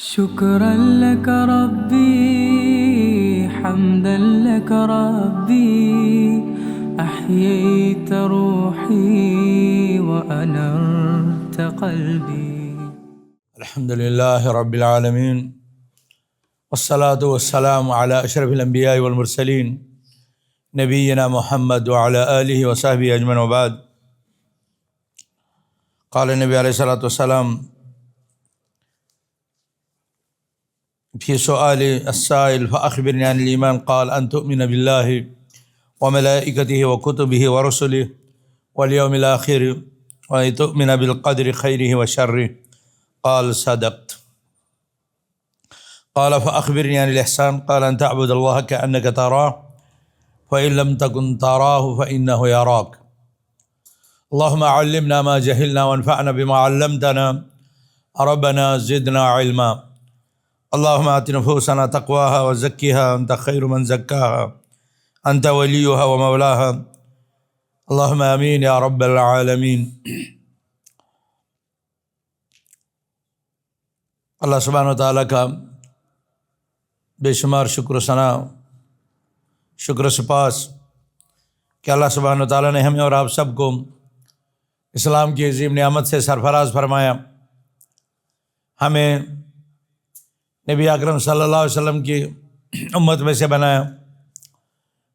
شكرا لك ربي حمدا لك ربي أحييت روحي وأنرت قلبي. الحمد لله رب العالمين والصلاة والسلام على أشرف الأنبياء والمرسلين نبينا محمد وعلى آله وصحبه أجمعين وبعد. قال النبي عليه الصلاة والسلام في سؤال السائل فأخبرني عن الإيمان قال أن تؤمن بالله وملائكته وكتبه ورسله واليوم الآخر وأن تؤمن بالقدر خيره وشره قال صدقت. قال فأخبرني عن الإحسان قال أن تعبد الله كأنك تراه فإن لم تكن تراه فإنه يراك. اللهم علمنا ما جهلنا وانفعنا بما علمتنا ربنا زدنا علما. اللهم آت نفوسنا تقواها وزكها أنت خير من زكاها أنت وليها ومولاها. اللهم آمين يا رب العالمین. اللہ سبحانہ وتعالیٰ کا بے شمار شکر و ثنا، شکر و سپاس کہ اللہ سبحانہ وتعالیٰ نے ہمیں اور آپ سب کو اسلام کی عظیم نعمت سے سرفراز فرمایا، ہمیں نبی اکرم صلی اللہ علیہ وسلم کی امت میں سے بنایا،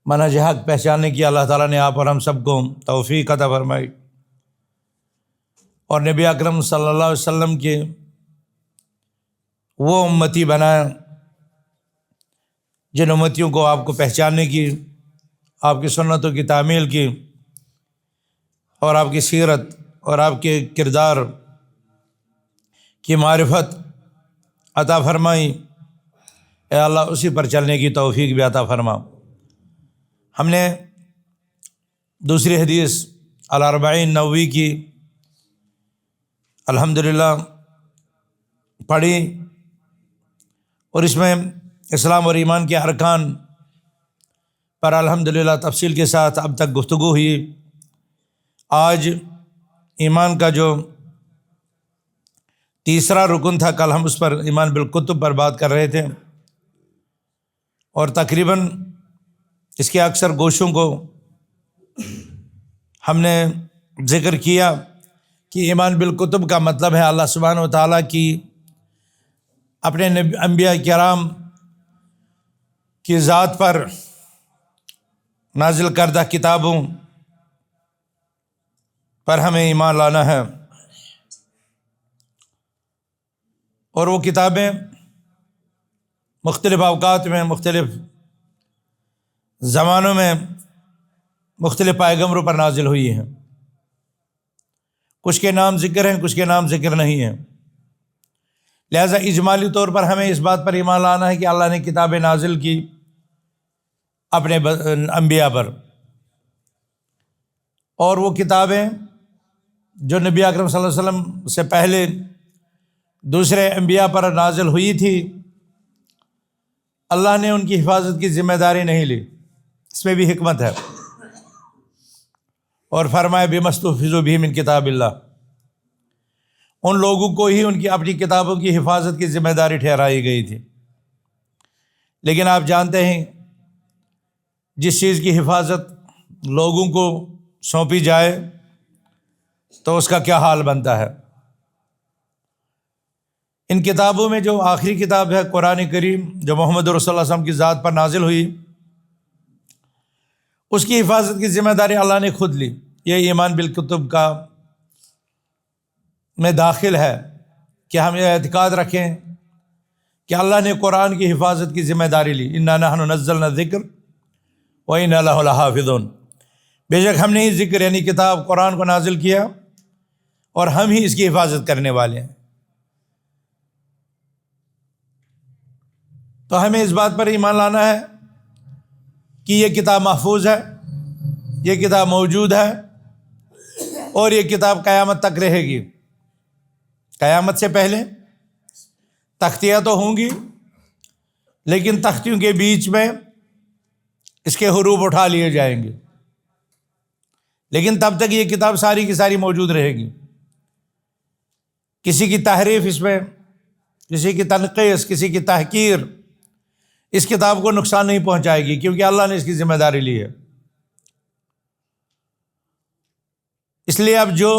منہج حق پہچاننے کی اللہ تعالیٰ نے آپ اور ہم سب کو توفیق عطا فرمائی، اور نبی اکرم صلی اللہ علیہ وسلم کے وہ امتی بنایا جن امتیوں کو آپ کو پہچاننے کی، آپ کی سنتوں کی تعمیل کی اور آپ کی سیرت اور آپ کے کردار کی معرفت عطا فرمائی. اے اللہ اسی پر چلنے کی توفیق بھی عطا فرما. ہم نے دوسری حدیث الاربعین نووی کی الحمدللہ پڑھی، اور اس میں اسلام اور ایمان کے ارکان پر الحمدللہ تفصیل کے ساتھ اب تک گفتگو ہوئی. آج ایمان کا جو تیسرا رکن تھا، کل ہم اس پر ایمان بالکتب پر بات کر رہے تھے، اور تقریباً اس کے اکثر گوشوں کو ہم نے ذکر کیا کہ ایمان بالکتب کا مطلب ہے اللہ سبحانہ و تعالیٰ کی اپنے انبیاء کرام کی ذات پر نازل کردہ کتابوں پر ہمیں ایمان لانا ہے، اور وہ کتابیں مختلف اوقات میں، مختلف زمانوں میں مختلف پیغمبروں پر نازل ہوئی ہیں. کچھ کے نام ذکر ہیں، کچھ کے نام ذکر نہیں ہیں. لہذا اجمالی طور پر ہمیں اس بات پر ایمان لانا ہے کہ اللہ نے کتابیں نازل کی اپنے انبیاء پر، اور وہ کتابیں جو نبی اکرم صلی اللہ علیہ وسلم سے پہلے دوسرے انبیاء پر نازل ہوئی تھی، اللہ نے ان کی حفاظت کی ذمہ داری نہیں لی. اس میں بھی حکمت ہے، اور فرمائے بِمَسْتُحْفِظُوا بِهِ مِنْ کتاب اللہ. ان لوگوں کو ہی ان کی اپنی کتابوں کی حفاظت کی ذمہ داری ٹھہرائی گئی تھی. لیکن آپ جانتے ہیں جس چیز کی حفاظت لوگوں کو سونپی جائے تو اس کا کیا حال بنتا ہے. ان کتابوں میں جو آخری کتاب ہے قرآن کریم، جو محمد رسول اللہ صلی اللہ علیہ وسلم کی ذات پر نازل ہوئی، اس کی حفاظت کی ذمہ داری اللہ نے خود لی. یہ ایمان بالکتب کا میں داخل ہے کہ ہم یہ اعتقاد رکھیں کہ اللہ نے قرآن کی حفاظت کی ذمہ داری لی. اِنَّا نَحْنُ نَزَّلْنَا الذِّكْرَ وَإِنَّا لَهُ لَحَافِظُونَ. بے شک ہم نے ہی ذکر یعنی کتاب قرآن کو نازل کیا، اور ہم ہی اس کی حفاظت کرنے والے ہیں. تو ہمیں اس بات پر ایمان لانا ہے کہ یہ کتاب محفوظ ہے، یہ کتاب موجود ہے، اور یہ کتاب قیامت تک رہے گی. قیامت سے پہلے تختیاں تو ہوں گی، لیکن تختیوں کے بیچ میں اس کے حروف اٹھا لیے جائیں گے، لیکن تب تک یہ کتاب ساری کی ساری موجود رہے گی. کسی کی تحریف اس میں کسی کی تنقیص، کسی کی تحقیر اس کتاب کو نقصان نہیں پہنچائے گی، کیونکہ اللہ نے اس کی ذمہ داری لی ہے۔ اس لیے اب جو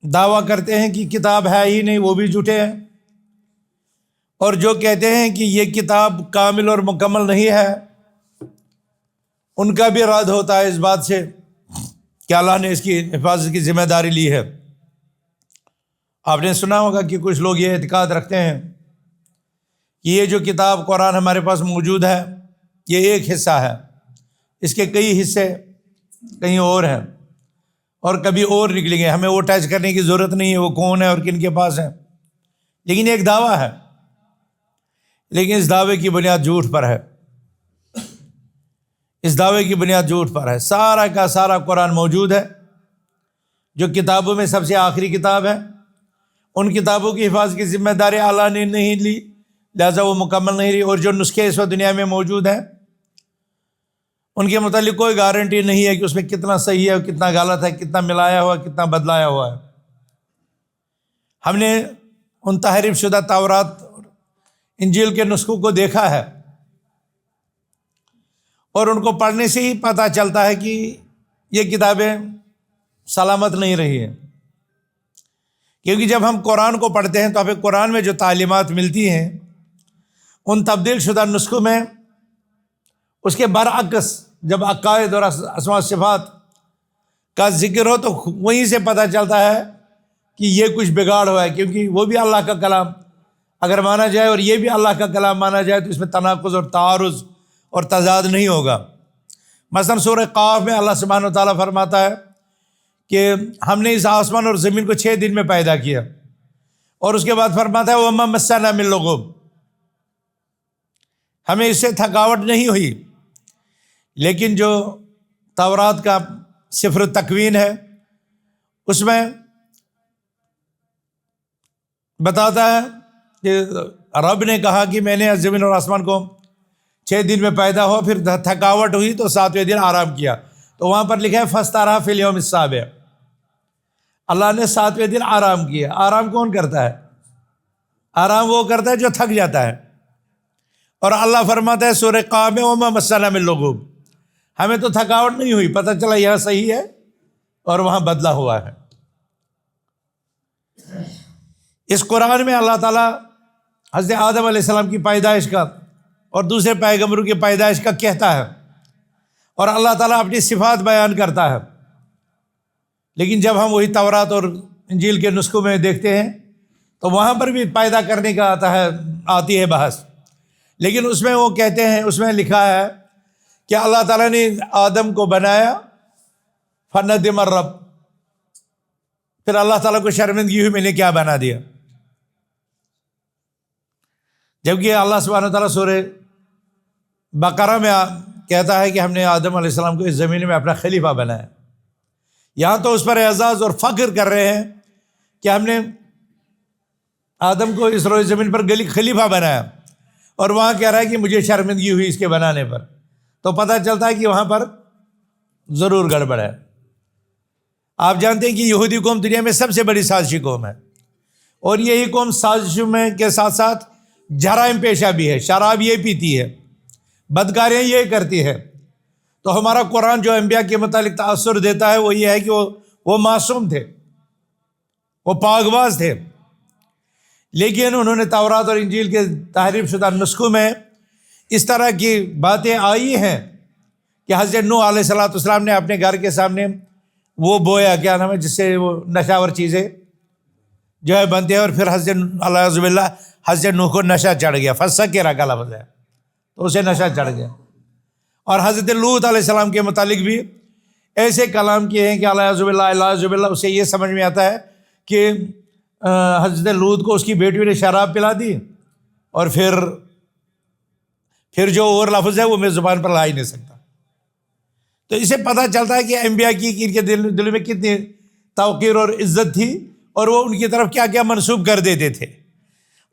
دعویٰ کرتے ہیں کہ کتاب ہے ہی نہیں وہ بھی جھوٹے ہیں، اور جو کہتے ہیں کہ یہ کتاب کامل اور مکمل نہیں ہے ان کا بھی رد ہوتا ہے اس بات سے کہ اللہ نے اس کی حفاظت کی ذمہ داری لی ہے۔ آپ نے سنا ہوگا کہ کچھ لوگ یہ اعتقاد رکھتے ہیں کہ یہ جو کتاب قرآن ہمارے پاس موجود ہے یہ ایک حصہ ہے، اس کے کئی حصے کہیں اور ہیں اور کبھی اور نکلیں گے، ہمیں وہ ٹچ کرنے کی ضرورت نہیں ہے وہ کون ہے اور کن کے پاس ہے، لیکن ایک دعویٰ ہے، لیکن اس دعوے کی بنیاد جھوٹ پر ہے، اس دعوے کی بنیاد جھوٹ پر ہے۔ سارا کا سارا قرآن موجود ہے، جو کتابوں میں سب سے آخری کتاب ہے، ان کتابوں کی حفاظت کی ذمہ داری اللہ نے نہیں لی، لہٰذا وہ مکمل نہیں رہی، اور جو نسخے اس وقت دنیا میں موجود ہیں ان کے متعلق کوئی گارنٹی نہیں ہے کہ اس میں کتنا صحیح ہے کتنا غلط ہے، کتنا ملایا ہوا کتنا بدلایا ہوا ہے۔ ہم نے ان تحریف شدہ تورات اور انجیل کے نسخوں کو دیکھا ہے، اور ان کو پڑھنے سے ہی پتہ چلتا ہے کہ یہ کتابیں سلامت نہیں رہی ہیں، کیونکہ جب ہم قرآن کو پڑھتے ہیں تو ہمیں قرآن میں جو تعلیمات ملتی ہیں ان تبدیل شدہ نسخوں میں اس کے برعکس جب عقائد اور اسماء صفات کا ذکر ہو تو وہیں سے پتہ چلتا ہے کہ یہ کچھ بگاڑ ہوا ہے، کیونکہ وہ بھی اللہ کا کلام اگر مانا جائے اور یہ بھی اللہ کا کلام مانا جائے تو اس میں تناقض اور تعارض اور تضاد نہیں ہوگا۔ مثلا سورہ قاف میں اللہ سبحانہ و تعالیٰ فرماتا ہے کہ ہم نے اس آسمان اور زمین کو 6 دن میں پیدا کیا، اور اس کے بعد فرماتا ہے وَمَا مَسَّنَا مِن لُغُوبٍ، ہمیں اس سے تھکاوٹ نہیں ہوئی۔ لیکن جو تورات کا سفر تکوین ہے اس میں بتاتا ہے کہ رب نے کہا کہ میں نے زمین اور آسمان کو 6 دن میں پیدا ہو، پھر تھکاوٹ ہوئی تو 7ویں دن آرام کیا، تو وہاں پر لکھا ہے فَاسْتَرَاحَ فِي الْيَوْمِ السَّابِعِ، اللہ نے 7ویں دن آرام کیا۔ آرام کون کرتا ہے؟ آرام وہ کرتا ہے جو تھک جاتا ہے، اور اللہ فرماتا ہے سورہ قاف میں وَمَا مَسَّنَا مِن لُغُوبٍ، ہمیں تو تھکاوٹ نہیں ہوئی، پتہ چلا یہاں صحیح ہے اور وہاں بدلا ہوا ہے۔ اس قرآن میں اللہ تعالیٰ حضرت آدم علیہ السلام کی پیدائش کا اور دوسرے پیغمبروں کی پیدائش کا کہتا ہے، اور اللہ تعالیٰ اپنی صفات بیان کرتا ہے، لیکن جب ہم وہی تورات اور انجیل کے نسخوں میں دیکھتے ہیں تو وہاں پر بھی پیدا کرنے کا آتی ہے بحث، لیکن اس میں وہ کہتے ہیں، اس میں لکھا ہے کہ اللہ تعالیٰ نے آدم کو بنایا فندم الرب، پھر اللہ تعالیٰ کو شرمندگی ہوئی میں نے کیا بنا دیا، جبکہ اللہ سبحانہ وتعالیٰ سورہ بقرہ میں کہتا ہے کہ ہم نے آدم علیہ السلام کو اس زمین میں اپنا خلیفہ بنایا۔ یہاں تو اس پر اعزاز اور فخر کر رہے ہیں کہ ہم نے آدم کو اس روئے زمین پر خلیفہ بنایا، اور وہاں کہہ رہا ہے کہ مجھے شرمندگی ہوئی اس کے بنانے پر، تو پتہ چلتا ہے کہ وہاں پر ضرور گڑبڑ ہے۔ آپ جانتے ہیں کہ یہودی قوم دنیا میں سب سے بڑی سازشی قوم ہے، اور یہی قوم سازشوں میں کے ساتھ ساتھ جرائم پیشہ بھی ہے، شراب یہ پیتی ہے، بدکاریاں یہ کرتی ہے۔ تو ہمارا قرآن جو انبیاء کے متعلق تاثر دیتا ہے وہ یہ ہے کہ وہ معصوم تھے، وہ پاک باز تھے، لیکن انہوں نے تورات اور انجیل کے تحریف شدہ نسخوں میں اس طرح کی باتیں آئی ہیں کہ حضرت نوح علیہ السلام نے اپنے گھر کے سامنے وہ بویا، کیا نام ہے، جس سے وہ نشاور چیزیں جو ہے بنتے ہیں، اور پھر حضرت نوح کو نشہ چڑھ گیا، فسکرہ کا لفظ ہے، تو اسے نشہ چڑھ گیا۔ اور حضرت لوط علیہ السلام کے متعلق بھی ایسے کلام کیے ہیں کہ اعوذ باللہ، اسے یہ سمجھ میں آتا ہے کہ حضرت لوط کو اس کی بیٹیوں نے شراب پلا دی، اور پھر جو اور لفظ ہے وہ میں زبان پر لا ہی نہیں سکتا۔ تو اسے پتہ چلتا ہے کہ انبیاء کی ان کے دل میں کتنی توقیر اور عزت تھی، اور وہ ان کی طرف کیا کیا منسوب کر دیتے تھے،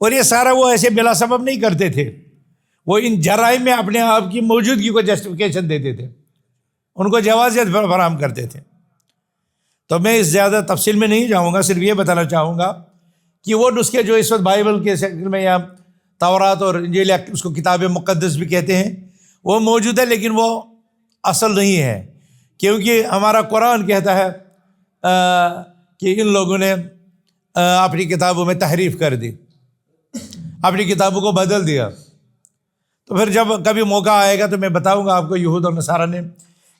اور یہ سارا وہ ایسے بلا سبب نہیں کرتے تھے، وہ ان جرائم میں اپنے آپ کی موجودگی کو جسٹیفیکیشن دیتے تھے، ان کو جوازیت فراہم کرتے تھے۔ تو میں اس زیادہ تفصیل میں نہیں جاؤں گا، صرف یہ بتانا چاہوں گا کہ وہ نسخے جو اس وقت بائبل کے شکل میں یا تورات اور انجیل یا اس کو کتاب مقدس بھی کہتے ہیں وہ موجود ہے، لیکن وہ اصل نہیں ہے، کیونکہ ہمارا قرآن کہتا ہے کہ ان لوگوں نے اپنی کتابوں میں تحریف کر دی، اپنی کتابوں کو بدل دیا۔ تو پھر جب کبھی موقع آئے گا تو میں بتاؤں گا آپ کو یہود اور نصارہ نے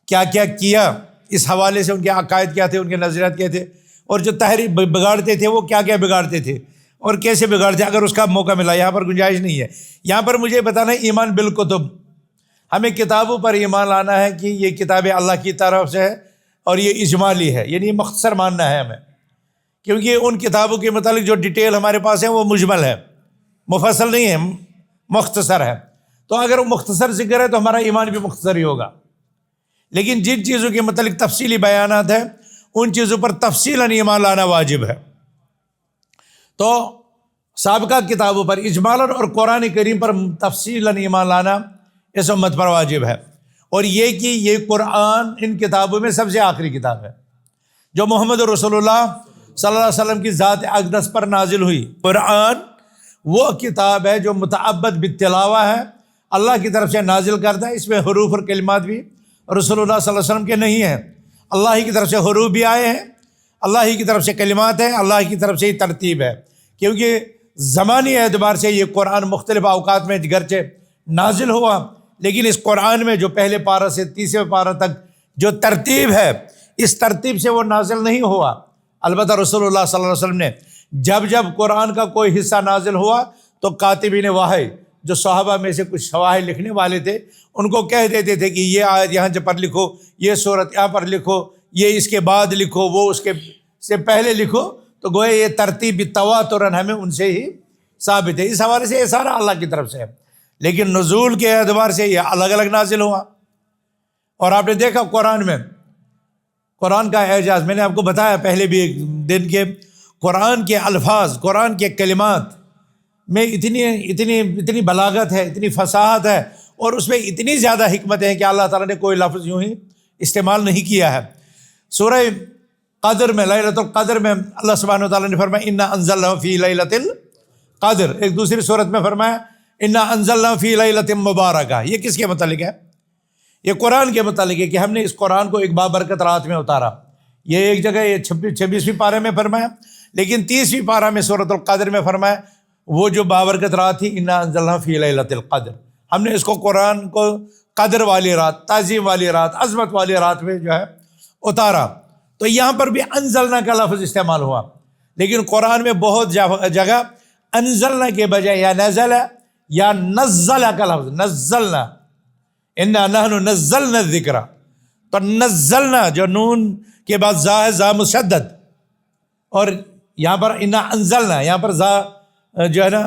کیا کیا کیا، اس حوالے سے ان کے عقائد کیا تھے، ان کے نظریات کیا تھے، اور جو تحریف بگاڑتے تھے وہ کیا کیا بگاڑتے تھے اور کیسے بگاڑتے، اگر اس کا موقع ملا۔ یہاں پر گنجائش نہیں ہے، یہاں پر مجھے بتانا ہے ایمان بالکتب، ہمیں کتابوں پر ایمان لانا ہے کہ یہ کتابیں اللہ کی طرف سے ہے اور یہ اجمالی ہے، یعنی مختصر ماننا ہے ہمیں، کیونکہ ان کتابوں کے متعلق جو ڈیٹیل ہمارے پاس ہے وہ مجمل ہے، مفصل نہیں ہے، مختصر ہے۔ تو اگر وہ مختصر ذکر ہے تو ہمارا ایمان بھی مختصر ہی ہوگا، لیکن جن چیزوں کے متعلق تفصیلی بیانات ہیں ان چیزوں پر تفصیلاً ایمان لانا واجب ہے۔ تو سابقہ کتابوں پر اجمالاً اور قرآن کریم پر تفصیلاً ایمان لانا اس امت پر واجب ہے، اور یہ کہ یہ قرآن ان کتابوں میں سب سے آخری کتاب ہے جو محمد رسول اللہ صلی اللہ علیہ وسلم کی ذات اقدس پر نازل ہوئی۔ قرآن وہ کتاب ہے جو متعبد بالتلاوہ ہے، اللہ کی طرف سے نازل کرتا ہے، اس میں حروف اور کلمات بھی رسول اللہ صلی اللہ علیہ وسلم کے نہیں ہیں، اللہ ہی کی طرف سے حروف بھی آئے ہیں، اللہ ہی کی طرف سے کلمات ہیں، اللہ کی طرف سے ہی ترتیب ہے، کیونکہ زمانی اعتبار سے یہ قرآن مختلف اوقات میں گرچہ نازل ہوا، لیکن اس قرآن میں جو پہلے پارہ سے تیسرے پارہ تک جو ترتیب ہے اس ترتیب سے وہ نازل نہیں ہوا۔ البتہ رسول اللہ صلی اللہ علیہ وسلم نے جب جب قرآن کا کوئی حصہ نازل ہوا تو کاتبین وحی جو صحابہ میں سے کچھ شواہد لکھنے والے تھے ان کو کہہ دیتے تھے کہ یہ آیت یہاں پر لکھو، یہ سورت یہاں پر لکھو، یہ اس کے بعد لکھو، وہ اس کے سے پہلے لکھو، تو گویا یہ ترتیب تواتراً ہمیں ان سے ہی ثابت ہے۔ اس حوالے سے یہ سارا اللہ کی طرف سے ہے، لیکن نزول کے اعتبار سے یہ الگ الگ نازل ہوا۔ اور آپ نے دیکھا قرآن میں قرآن کا اعجاز، میں نے آپ کو بتایا پہلے بھی ایک دن کے قرآن کے الفاظ، قرآن کے کلمات میں اتنی بلاغت ہے، اتنی فصاحت ہے، اور اس میں اتنی زیادہ حکمتیں ہیں کہ اللہ تعالیٰ نے کوئی لفظ یوں ہی استعمال نہیں کیا ہے۔ سورہ قدر میں، لیلۃ القدر میں اللہ سبحانہ وتعالیٰ نے فرمایا انا انزلناہ فی لیلۃ القدر، ایک دوسری صورت میں فرمایا انا انزلناہ فی لیلۃ مبارکہ۔ یہ کس کے متعلق ہے؟ یہ قرآن کے متعلق ہے کہ ہم نے اس قرآن کو ایک بابرکت رات میں اتارا۔ یہ ایک جگہ یہ 26ویں پارے میں فرمایا، لیکن 30ویں پارہ میں سورۃ القدر میں فرمایا وہ جو بابرکت رات تھی انا انزلناہ فی لیلۃ القدر، ہم نے اس کو قرآن کو قدر والی رات، تعظیم والی رات، عظمت والی رات میں جو ہے اتارا۔ تو یہاں پر بھی انزلنا کا لفظ استعمال ہوا، لیکن قرآن میں بہت جگہ انزلنا کے بجائے یا نزل یا نزل کا لفظ، نزلنا انا نحن نزلنا الذکر، تو نزلنا جو نون کے بعد زا ہے، زا مشدد، اور یہاں پر انا انزلنا، یہاں پر زا جو ہے نا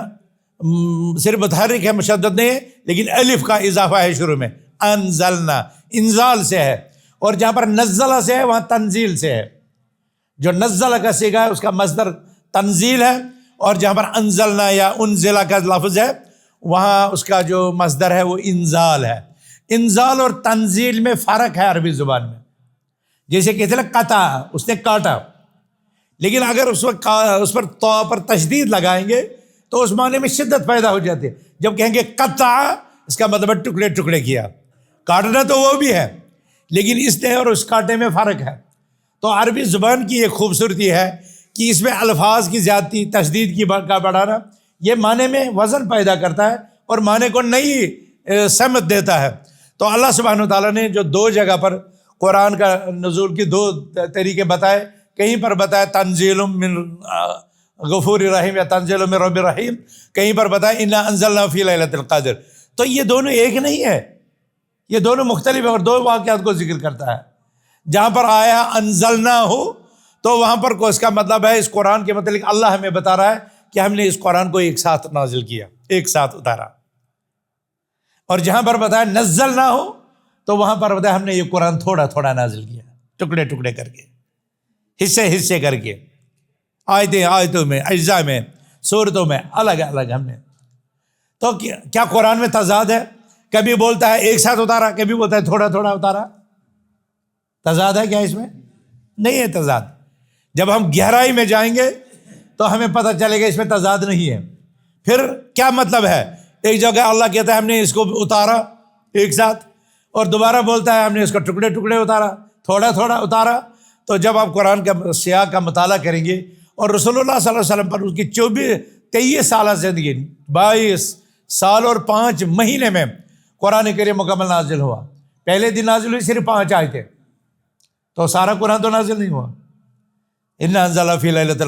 صرف متحرک ہے، مشدد نہیں ہے، لیکن الف کا اضافہ ہے شروع میں، انزلنا انزال سے ہے، اور جہاں پر نزلہ سے ہے وہاں تنزیل سے ہے۔ جو نزلہ کا صیغہ ہے اس کا مصدر تنزیل ہے، اور جہاں پر انزلنا یا انزلہ کا لفظ ہے وہاں اس کا جو مصدر ہے وہ انزال ہے۔ انزال اور تنزیل میں فرق ہے عربی زبان میں، جیسے کہتے ہیں قطع، اس نے کاٹا، لیکن اگر اس پر تو پر تشدید لگائیں گے تو اس معنی میں شدت پیدا ہو جاتی ہے۔ جب کہیں گے قطع، اس کا مطلب ٹکڑے ٹکڑے کیا، کاٹنا تو وہ بھی ہے، لیکن اس نے اور اس کاٹے میں فرق ہے۔ تو عربی زبان کی ایک خوبصورتی ہے کہ اس میں الفاظ کی زیادتی، تشدید کا بڑھانا، یہ معنی میں وزن پیدا کرتا ہے اور معنی کو نئی سمت دیتا ہے۔ تو اللہ سبحانہ وتعالیٰ نے جو دو جگہ پر قرآن کا نزول کی دو طریقے بتائے، کہیں پر بتایا تنزیل من غفور رحیم یا تنزیل من رب رحیم، کہیں پر بتایا انا انزلنا فی لیلۃ القدر، تو یہ دونوں ایک نہیں ہے، یہ دونوں مختلف ہے اور دو واقعات کو ذکر کرتا ہے۔ جہاں پر آیا انزلنا ہو تو وہاں پر اس کا مطلب ہے اس قرآن کے متعلق اللہ ہمیں بتا رہا ہے کہ ہم نے اس قرآن کو ایک ساتھ نازل کیا، ایک ساتھ اتارا، اور جہاں پر بتایا نزلنا ہو تو وہاں پر بتایا ہم نے یہ قرآن تھوڑا تھوڑا نازل کیا، ٹکڑے ٹکڑے کر کے، حصے کر کے، آیتوں میں، اجزاء میں، سورتوں میں الگ الگ ہم نے۔ تو کیا قرآن میں تضاد ہے؟ کبھی بولتا ہے ایک ساتھ اتارا، کبھی بولتا ہے تھوڑا تھوڑا اتارا، تضاد ہے کیا اس میں؟ نہیں ہے تضاد۔ جب ہم گہرائی میں جائیں گے تو ہمیں پتہ چلے گا اس میں تضاد نہیں ہے۔ پھر کیا مطلب ہے؟ ایک جگہ اللہ کہتا ہے ہم نے اس کو اتارا ایک ساتھ، اور دوبارہ بولتا ہے ہم نے اس کو ٹکڑے ٹکڑے اتارا، تھوڑا تھوڑا اتارا۔ تو جب آپ قرآن کا سیاق کا مطالعہ کریں گے اور رسول اللہ صلی اللہ علیہ وسلم پر اس کی 23 سالہ زندگی، 22 سال اور 5 مہینے میں قرآن کریم مکمل نازل ہوا۔ پہلے دن نازل ہوئی صرف 5 آیتیں، تو سارا قرآن تو نازل نہیں ہوا۔ اِنَّا أَنزَلْنَاهُ فِي لَيْلَةِ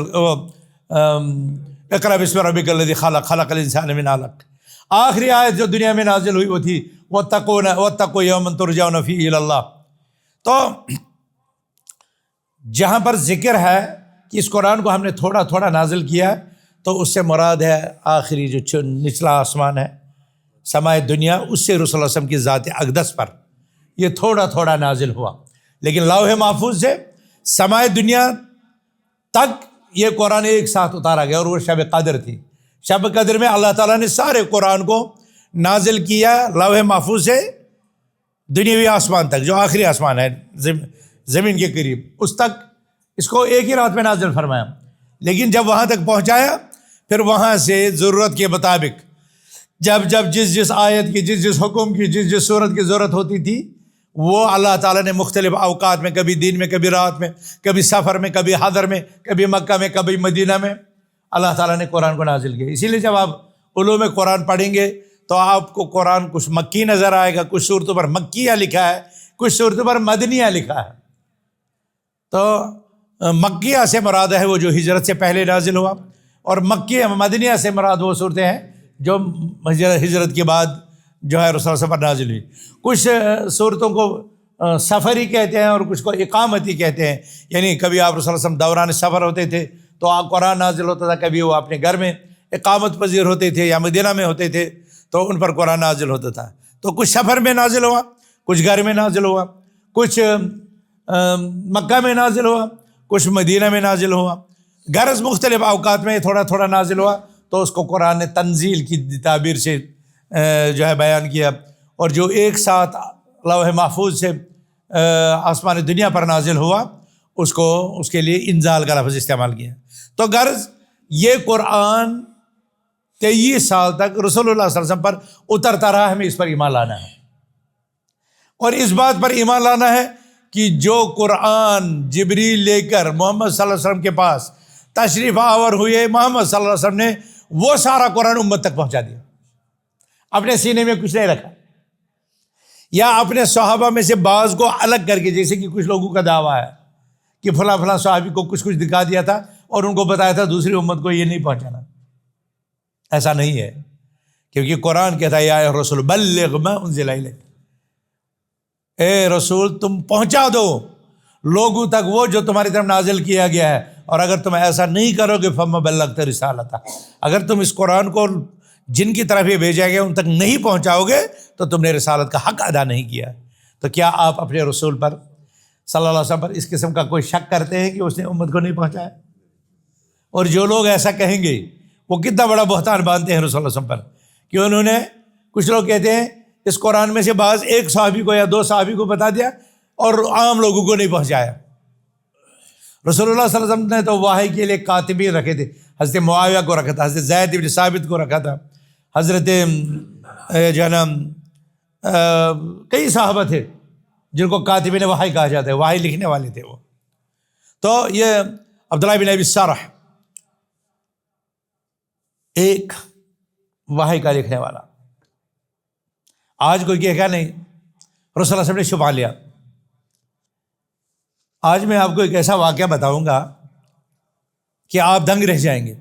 اقرأ بِاسْمِ رَبِّكَ الَّذِي خَلَقَ خَلَقَ الْإِنسَانَ مِنْ عَلَقٍ۔ آخری آیت جو دنیا میں نازل ہوئی وہ تھی وَاتَّقُوا يَوْمًا تُرْجَعُونَ فِيهِ إِلَى اللَّهِ۔ تو جہاں پر ذکر ہے کہ اس قرآن کو ہم نے تھوڑا تھوڑا نازل کیا، تو اس سے مراد ہے آخری جو نچلا آسمان ہے سمائے دنیا، اس سے رسول اللہ علیہ وسلم کی ذات اقدس پر یہ تھوڑا تھوڑا نازل ہوا۔ لیکن لوح محفوظ سے سمائے دنیا تک یہ قرآن ایک ساتھ اتارا گیا، اور وہ شب قدر تھی۔ شب قدر میں اللہ تعالیٰ نے سارے قرآن کو نازل کیا لوح محفوظ سے دنیاوی آسمان تک، جو آخری آسمان ہے زمین کے قریب، اس تک اس کو ایک ہی رات میں نازل فرمایا۔ لیکن جب وہاں تک پہنچایا، پھر وہاں سے ضرورت کے مطابق جب جس آیت کی جس حکم کی جس صورت کی ضرورت ہوتی تھی، وہ اللہ تعالیٰ نے مختلف اوقات میں، کبھی دن میں، کبھی رات میں، کبھی سفر میں، کبھی حضر میں، کبھی مکہ میں، کبھی مدینہ میں اللہ تعالیٰ نے قرآن کو نازل کیا۔ اسی لیے جب آپ علوم قرآن پڑھیں گے تو آپ کو قرآن کچھ مکی نظر آئے گا، کچھ صورتوں پر مکیہ لکھا ہے، کچھ صورتوں پر مدنیہ لکھا ہے۔ تو مکیہ سے مراد ہے وہ جو ہجرت سے پہلے نازل ہوا، اور مکیہ مدنیہ سے مراد وہ صورتیں ہیں جو ہجرت کے بعد جو ہے رسول اللہ پر نازل ہوئی۔ کچھ صورتوں کو سفری کہتے ہیں اور کچھ کو اقامتی کہتے ہیں، یعنی کبھی آپ رسول اللہ علیہ وسلم دوران سفر ہوتے تھے تو آپ قرآن نازل ہوتا تھا، کبھی وہ اپنے گھر میں اقامت پذیر ہوتے تھے یا مدینہ میں ہوتے تھے تو ان پر قرآن نازل ہوتا تھا۔ تو کچھ سفر میں نازل ہوا، کچھ گھر میں نازل ہوا، کچھ مکہ میں نازل ہوا، کچھ مدینہ میں نازل ہوا۔ غرض مختلف اوقات میں تھوڑا تھوڑا نازل ہوا، تو اس کو قرآن نے تنزیل کی تعبیر سے جو ہے بیان کیا، اور جو ایک ساتھ لوح محفوظ سے آسمان دنیا پر نازل ہوا اس کے لیے انزال کا لفظ استعمال کیا۔ تو غرض یہ قرآن 23 سال تک رسول اللہ صلی اللہ علیہ وسلم پر اترتا رہا، ہمیں اس پر ایمان لانا ہے، اور اس بات پر ایمان لانا ہے کہ جو قرآن جبریل لے کر محمد صلی اللہ علیہ وسلم کے پاس تشریف آور ہوئے، محمد صلی اللہ علیہ وسلم نے وہ سارا قرآن امت تک پہنچا دیا، اپنے سینے میں کچھ نہیں رکھا، یا اپنے صحابہ میں سے بعض کو الگ کر کے، جیسے کہ کچھ لوگوں کا دعویٰ ہے کہ فلاں فلاں صحابی کو کچھ دکھا دیا تھا اور ان کو بتایا تھا دوسری امت کو یہ نہیں پہنچانا۔ ایسا نہیں ہے، کیونکہ قرآن کہتا ہے یا رسول بلغ ما انزل الیک، اے رسول تم پہنچا دو لوگوں تک وہ جو تمہاری طرف نازل کیا گیا ہے، اور اگر تم ایسا نہیں کرو گے فما بلغت رسالتہ، اگر تم اس قرآن کو جن کی طرف یہ بھیجا گیا ان تک نہیں پہنچاؤ گے تو تم نے رسالت کا حق ادا نہیں کیا۔ تو کیا آپ اپنے رسول پر صلی اللہ علیہ وسلم پر اس قسم کا کوئی شک کرتے ہیں کہ اس نے امت کو نہیں پہنچایا؟ اور جو لوگ ایسا کہیں گے وہ کتنا بڑا بہتان باندھتے ہیں رسول اللہ علیہ وسلم پر، کہ انہوں نے، کچھ لوگ کہتے ہیں اس قرآن میں سے بعض ایک صحابی کو یا 2 صحابی کو بتا دیا اور عام لوگوں کو نہیں پہنچایا۔ رسول اللہ صلی اللہ علیہ وسلم نے تو وحی کے لیے کاتبین رکھے تھے، حضرت معاویہ کو رکھا تھا، حضرت زید بن ثابت کو رکھا تھا، حضرت جو ہے نا کئی صحابہ تھے جن کو کاتبین وحی کہا جاتا ہے، وحی لکھنے والے تھے وہ۔ تو یہ عبداللہ بن ابی سرح ایک وحی کا لکھنے والا، آج کوئی کہے گا نہیں، رسول اللہ صلی اللہ علیہ وسلم نے چھپا لیا۔ آج میں آپ کو ایک ایسا واقعہ بتاؤں گا کہ آپ دنگ رہ جائیں گے،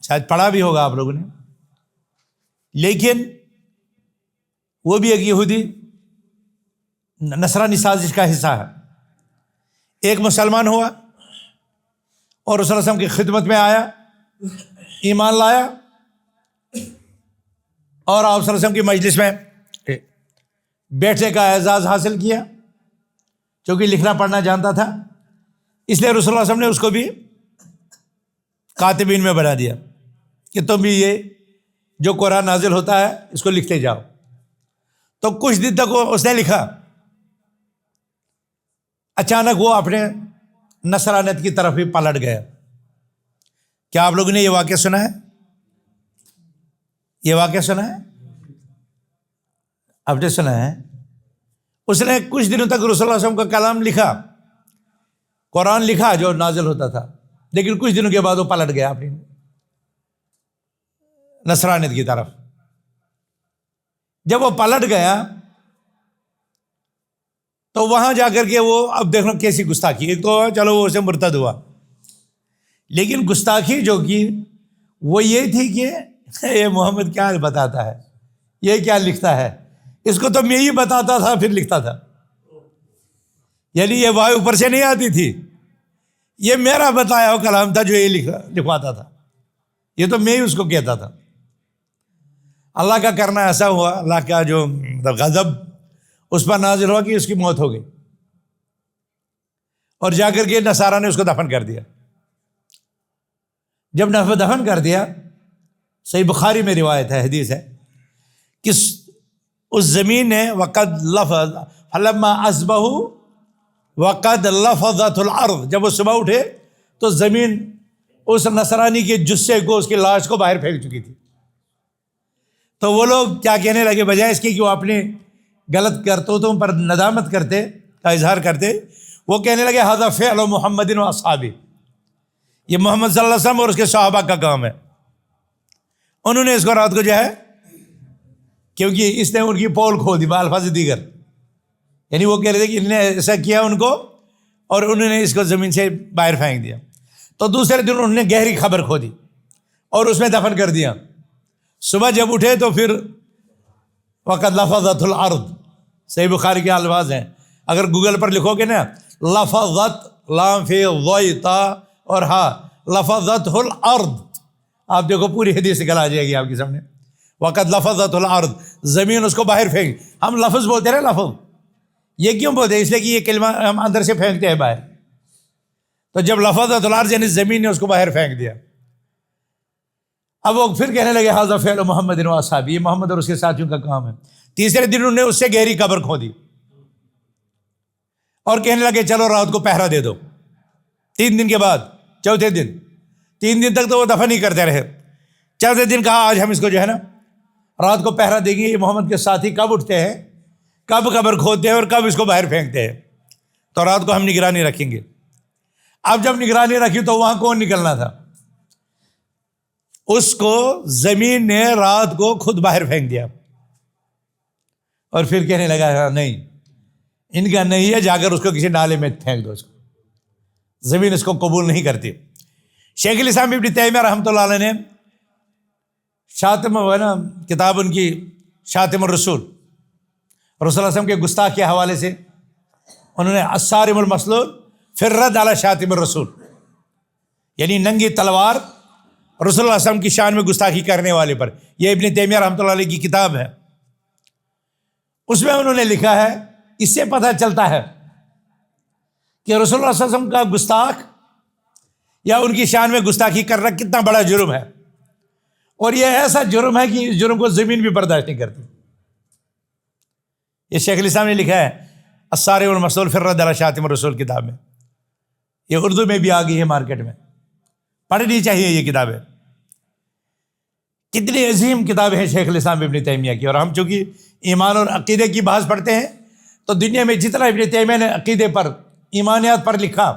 شاید پڑھا بھی ہوگا آپ لوگوں نے، لیکن وہ بھی ایک یہودی نصرانی سازش کا حصہ ہے۔ ایک مسلمان ہوا اور رسول اللہ صلی اللہ علیہ وسلم کی خدمت میں آیا، ایمان لایا، اور آپ صلی اللہ علیہ وسلم کی مجلس میں بیٹھنے کا اعزاز حاصل کیا، چونکہ لکھنا پڑھنا جانتا تھا، اس لیے رسول اللہ صلی اللہ علیہ وسلم نے اس کو بھی کاتبین میں بنا دیا کہ تم بھی یہ جو قرآن نازل ہوتا ہے اس کو لکھتے جاؤ۔ تو کچھ دن تک اس نے لکھا، اچانک وہ اپنے نصرانیت کی طرف بھی پلٹ گیا۔ کیا آپ لوگوں نے یہ واقعہ سنا ہے؟ یہ واقعہ سنا ہے؟ آپ نے سنا ہے؟ اس نے کچھ دنوں تک رسول اللہ صلی اللہ علیہ وسلم کا کلام لکھا، قرآن لکھا جو نازل ہوتا تھا، لیکن کچھ دنوں کے بعد وہ پلٹ گیا اپنی نصرانیت کی طرف۔ جب وہ پلٹ گیا تو وہاں جا کر کے وہ اب دیکھو کیسی گستاخی، ایک تو چلو وہ اسے مرتد ہوا، لیکن گستاخی جو کی وہ یہ تھی کہ یہ محمد کیا بتاتا ہے، یہ کیا لکھتا ہے، اس کو تو میں ہی بتاتا تھا پھر لکھتا تھا، یعنی یہ وحی اوپر سے نہیں آتی تھی، یہ میرا بتایا ہوا کلام تھا جو یہ لکھواتا تھا، یہ تو میں ہی اس کو کہتا تھا۔ اللہ کا کرنا ایسا ہوا، اللہ کا جو غضب اس پر نازل ہوا کہ اس کی موت ہو گئی، اور جا کر کے نصارہ نے اس کو دفن کر دیا۔ جب دفن کر دیا، صحیح بخاری میں روایت ہے، حدیث ہے کہ اس زمین نے وقد لفظ فلما اصبحوا وقد لفظت الارض، جب وہ صبح اٹھے تو زمین اس نصرانی کے جثے کو، اس کی لاش کو باہر پھینک چکی تھی۔ تو وہ لوگ کیا کہنے لگے، بجائے اس کی کہ وہ اپنے غلط کرتوتوں پر ندامت کرتے کا اظہار کرتے، وہ کہنے لگے ھذا فعل محمد و اصحابہ، یہ محمد صلی اللہ علیہ وسلم اور اس کے صحابہ کا کام ہے۔ انہوں نے اس کو رات کو جو ہے، کیونکہ اس نے ان کی پول کھول دی بالفاظ دیگر، یعنی وہ کہہ رہے تھے کہ انہوں نے ایسا کیا ان کو، اور انہوں نے اس کو زمین سے باہر پھینک دیا۔ تو دوسرے دن انہوں نے گہری خبر کھو دی اور اس میں دفن کر دیا۔ صبح جب اٹھے تو پھر وقد لفظت الارض، صحیح بخاری کے الفاظ ہیں، اگر گوگل پر لکھو گے نا لفظت لام فی ضیتا اور ہا لفظت الارض، آپ دیکھو پوری حدیث نکل آ جائے گی آپ کے سامنے۔ وقد لفظت الارض، زمین اس کو باہر پھینک، ہم لفظ بولتے ہیں لفظ، یہ کیوں بولتے ہیں؟ اس لیے کہ یہ کلمہ ہم اندر سے پھینکتے ہیں باہر، تو جب لفظت الارض یعنی زمین نے اس کو باہر پھینک دیا۔ اب وہ پھر کہنے لگے ھذا فعل محمد و اصحابہ، یہ محمد اور اس کے ساتھیوں کا کام ہے۔ تیسرے دن انہوں نے اس سے گہری قبر کھو دی اور کہنے لگے چلو رات کو پہرا دے دو۔ 3 دن کے بعد چوتھے دن، 3 دن تک تو وہ دفن ہی کرتے رہے، چوتھے دن کہا آج ہم اس کو جو ہے نا رات کو پہرا دیں گے، یہ محمد کے ساتھی کب اٹھتے ہیں، کب قبر کھودتے ہیں اور کب اس کو باہر پھینکتے ہیں، تو رات کو ہم نگرانی رکھیں گے۔ اب جب نگرانی رکھی تو وہاں کون نکلنا تھا؟ اس کو زمین نے رات کو خود باہر پھینک دیا، اور پھر کہنے لگا نہیں ان کا نہیں ہے، جا کر اس کو کسی نالے میں پھینک دو، اس کو زمین اس کو قبول نہیں کرتی۔ شیخ الاسلام ابن تیمیہ رحمۃ اللہ علیہ نے شاتم ہے نا کتاب ان کی شاتم الرسول، رسول اللہ علیہ وسلم کے گستاخ کے حوالے سے انہوں نے الصارم المسلول فی الرد علی شاتم الرسول، یعنی ننگی تلوار رسول اللہ علیہ وسلم کی شان میں گستاخی کرنے والے پر، یہ ابن تیمیہ رحمۃ اللہ علیہ کی کتاب ہے۔ اس میں انہوں نے لکھا ہے، اس سے پتہ چلتا ہے کہ رسول اللہ صلی اللہ علیہ وسلم کا گستاخ یا ان کی شان میں گستاخی کرنا کتنا بڑا جرم ہے، اور یہ ایسا جرم ہے کہ اس جرم کو زمین بھی برداشت نہیں کرتی۔ یہ شیخ الاسلام نے لکھا ہے الصارم المسلول فی الرد علی شاتم الرسول کتاب میں، یہ اردو میں بھی آ گئی ہے مارکیٹ میں، پڑھنی چاہیے یہ کتابیں۔ کتنی عظیم کتابیں ہیں شیخ الاسلام ابن تیمیہ کی، اور ہم چونکہ ایمان اور عقیدے کی بحث پڑھتے ہیں تو دنیا میں جتنا ابن تیمیہ نے عقیدے پر، ایمانیات پر لکھا،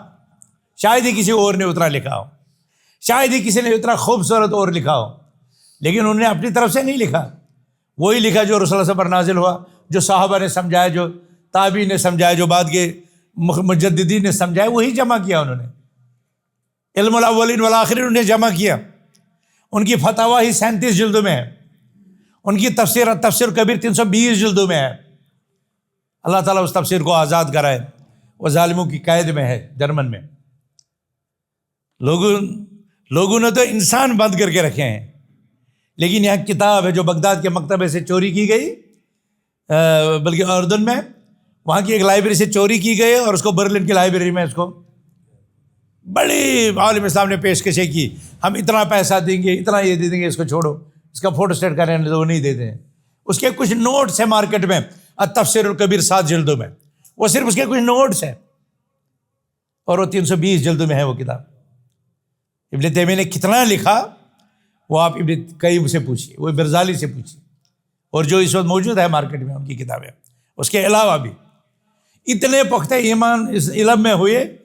شاید ہی کسی اور نے اتنا لکھا ہو، شاید ہی کسی نے اتنا خوبصورت اور لکھا ہو، لیکن انہوں نے اپنی طرف سے نہیں لکھا، وہی لکھا جو رسول اللہ پر نازل ہوا، جو صحابہ نے سمجھایا، جو تابعی نے سمجھایا، جو بعد کے مجددین نے سمجھایا، وہی جمع کیا انہوں نے۔ علم الاولین والآخرین انہوں نے جمع کیا، ان کی فتاویٰ ہی 37 جلدوں میں ہے، ان کی تفسیر کبیر 320 جلدوں میں ہے۔ اللہ تعالیٰ اس تفسیر کو آزاد کرائے، وہ ظالموں کی قید میں ہے جرمن میں۔ لوگوں نے تو انسان بند کر کے رکھے ہیں، لیکن یہاں کتاب ہے جو بغداد کے مکتبے سے چوری کی گئی، بلکہ اردن میں وہاں کی ایک لائبریری سے چوری کی گئی، اور اس کو برلن کی لائبریری میں اس کو بڑی عالم اسلام نے پیشکشیں کی، ہم اتنا پیسہ دیں گے، اتنا یہ دے دیں گے، اس کو چھوڑو، اس کا فوٹو اسٹیٹ کریں تو وہ نہیں دیتے ہیں۔ اس کے کچھ نوٹس ہیں مارکیٹ میں، التفسیر الکبیر 7 جلدوں میں، وہ صرف اس کے کچھ نوٹس ہیں، اور وہ 320 جلدوں میں ہے وہ کتاب۔ ابن تیمیہ نے کتنا لکھا وہ آپ ابن قیم سے پوچھیے، وہ برزالی سے پوچھیے، اور جو اس وقت موجود ہے مارکیٹ میں ان کی کتابیں، اس کے علاوہ بھی اتنے پختہ ایمان اس علم میں ہوئے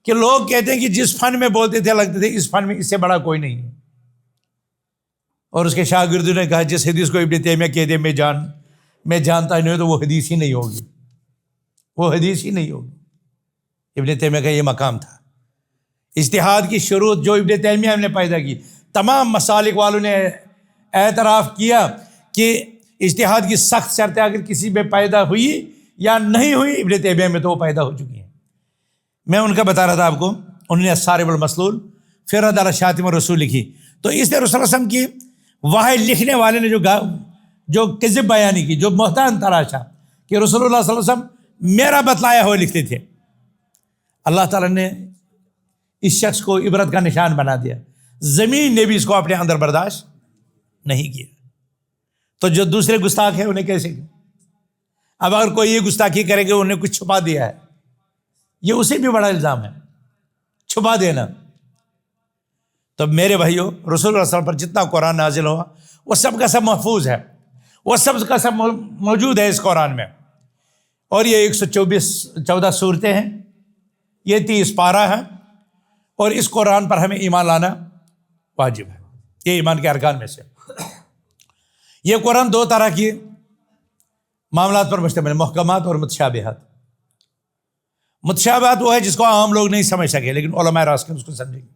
کہ لوگ کہتے ہیں کہ جس فن میں بولتے تھے لگتے تھے اس فن میں اس سے بڑا کوئی نہیں ہے۔ اور اس کے شاگردوں نے کہا جس حدیث کو ابن تیمیہ کہہ دے میں جانتا ہی نہیں تو وہ حدیث ہی نہیں ہوگی، وہ حدیث ہی نہیں ہوگی۔ ابن تیمیہ کا یہ مقام تھا۔ اجتہاد کی شروط جو ابن تیمیہ نے پیدا کی، تمام مسالک والوں نے اعتراف کیا کہ اجتہاد کی سخت شرطیں اگر کسی میں پیدا ہوئی یا نہیں ہوئی، ابن تیمیہ میں تو وہ پیدا ہو چکی ہیں۔ میں ان کا بتا رہا تھا آپ کو، انہوں نے الصارم المسلول فی رد علی شاتم الرسول لکھی، تو اس نے رسول اللہ علیہ وسلم کی وحی لکھنے والے نے جو کذب بیانی کی، جو بہتان تراشا کہ رسول اللہ صلی اللہ علیہ وسلم میرا بتلایا ہوا لکھتے تھے، اللہ تعالیٰ نے اس شخص کو عبرت کا نشان بنا دیا، زمین نے بھی اس کو اپنے اندر برداشت نہیں کیا۔ تو جو دوسرے گستاخ ہیں انہیں کیسے کیا؟ اب اگر کوئی یہ گستاخی کرے گا انہیں کچھ چھپا دیا ہے، یہ اسے بھی بڑا الزام ہے چھپا دینا۔ تو میرے بھائیو، رسول اللہ صلی اللہ علیہ وسلم پر جتنا قرآن نازل ہوا وہ سب کا سب محفوظ ہے، وہ سب کا سب موجود ہے اس قرآن میں، اور یہ 114 صورتیں ہیں، یہ 30 پارہ ہیں، اور اس قرآن پر ہمیں ایمان لانا واجب ہے، یہ ایمان کے ارکان میں سے۔ یہ قرآن دو طرح کی معاملات پر مشتمل ہے، محکمات اور متشابہات۔ متشابہات وہ ہے جس کو عام لوگ نہیں سمجھ سکے، لیکن علماء راسخین اس کو سمجھیں گے،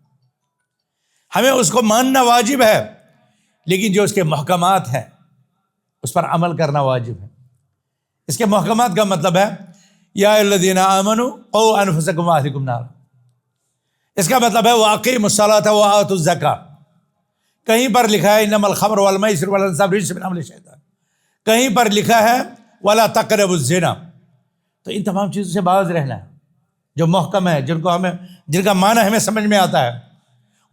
ہمیں اس کو ماننا واجب ہے، لیکن جو اس کے محکمات ہیں اس پر عمل کرنا واجب ہے۔ اس کے محکمات کا مطلب ہے یا الذین آمنوا قوا انفسکم واہلکم نارا، اس کا مطلب ہے واقیموا الصلاۃ وآتوا الزکاۃ۔ کہیں پر لکھا ہے انما الخمر والمیسر والانصاب رجس من عمل الشیطان، کہیں پر لکھا ہے ولا تقربوا الزنا۔ تو ان تمام چیزوں سے باز رہنا ہے، جو محکم ہے، جن کا معنی ہمیں سمجھ میں آتا ہے،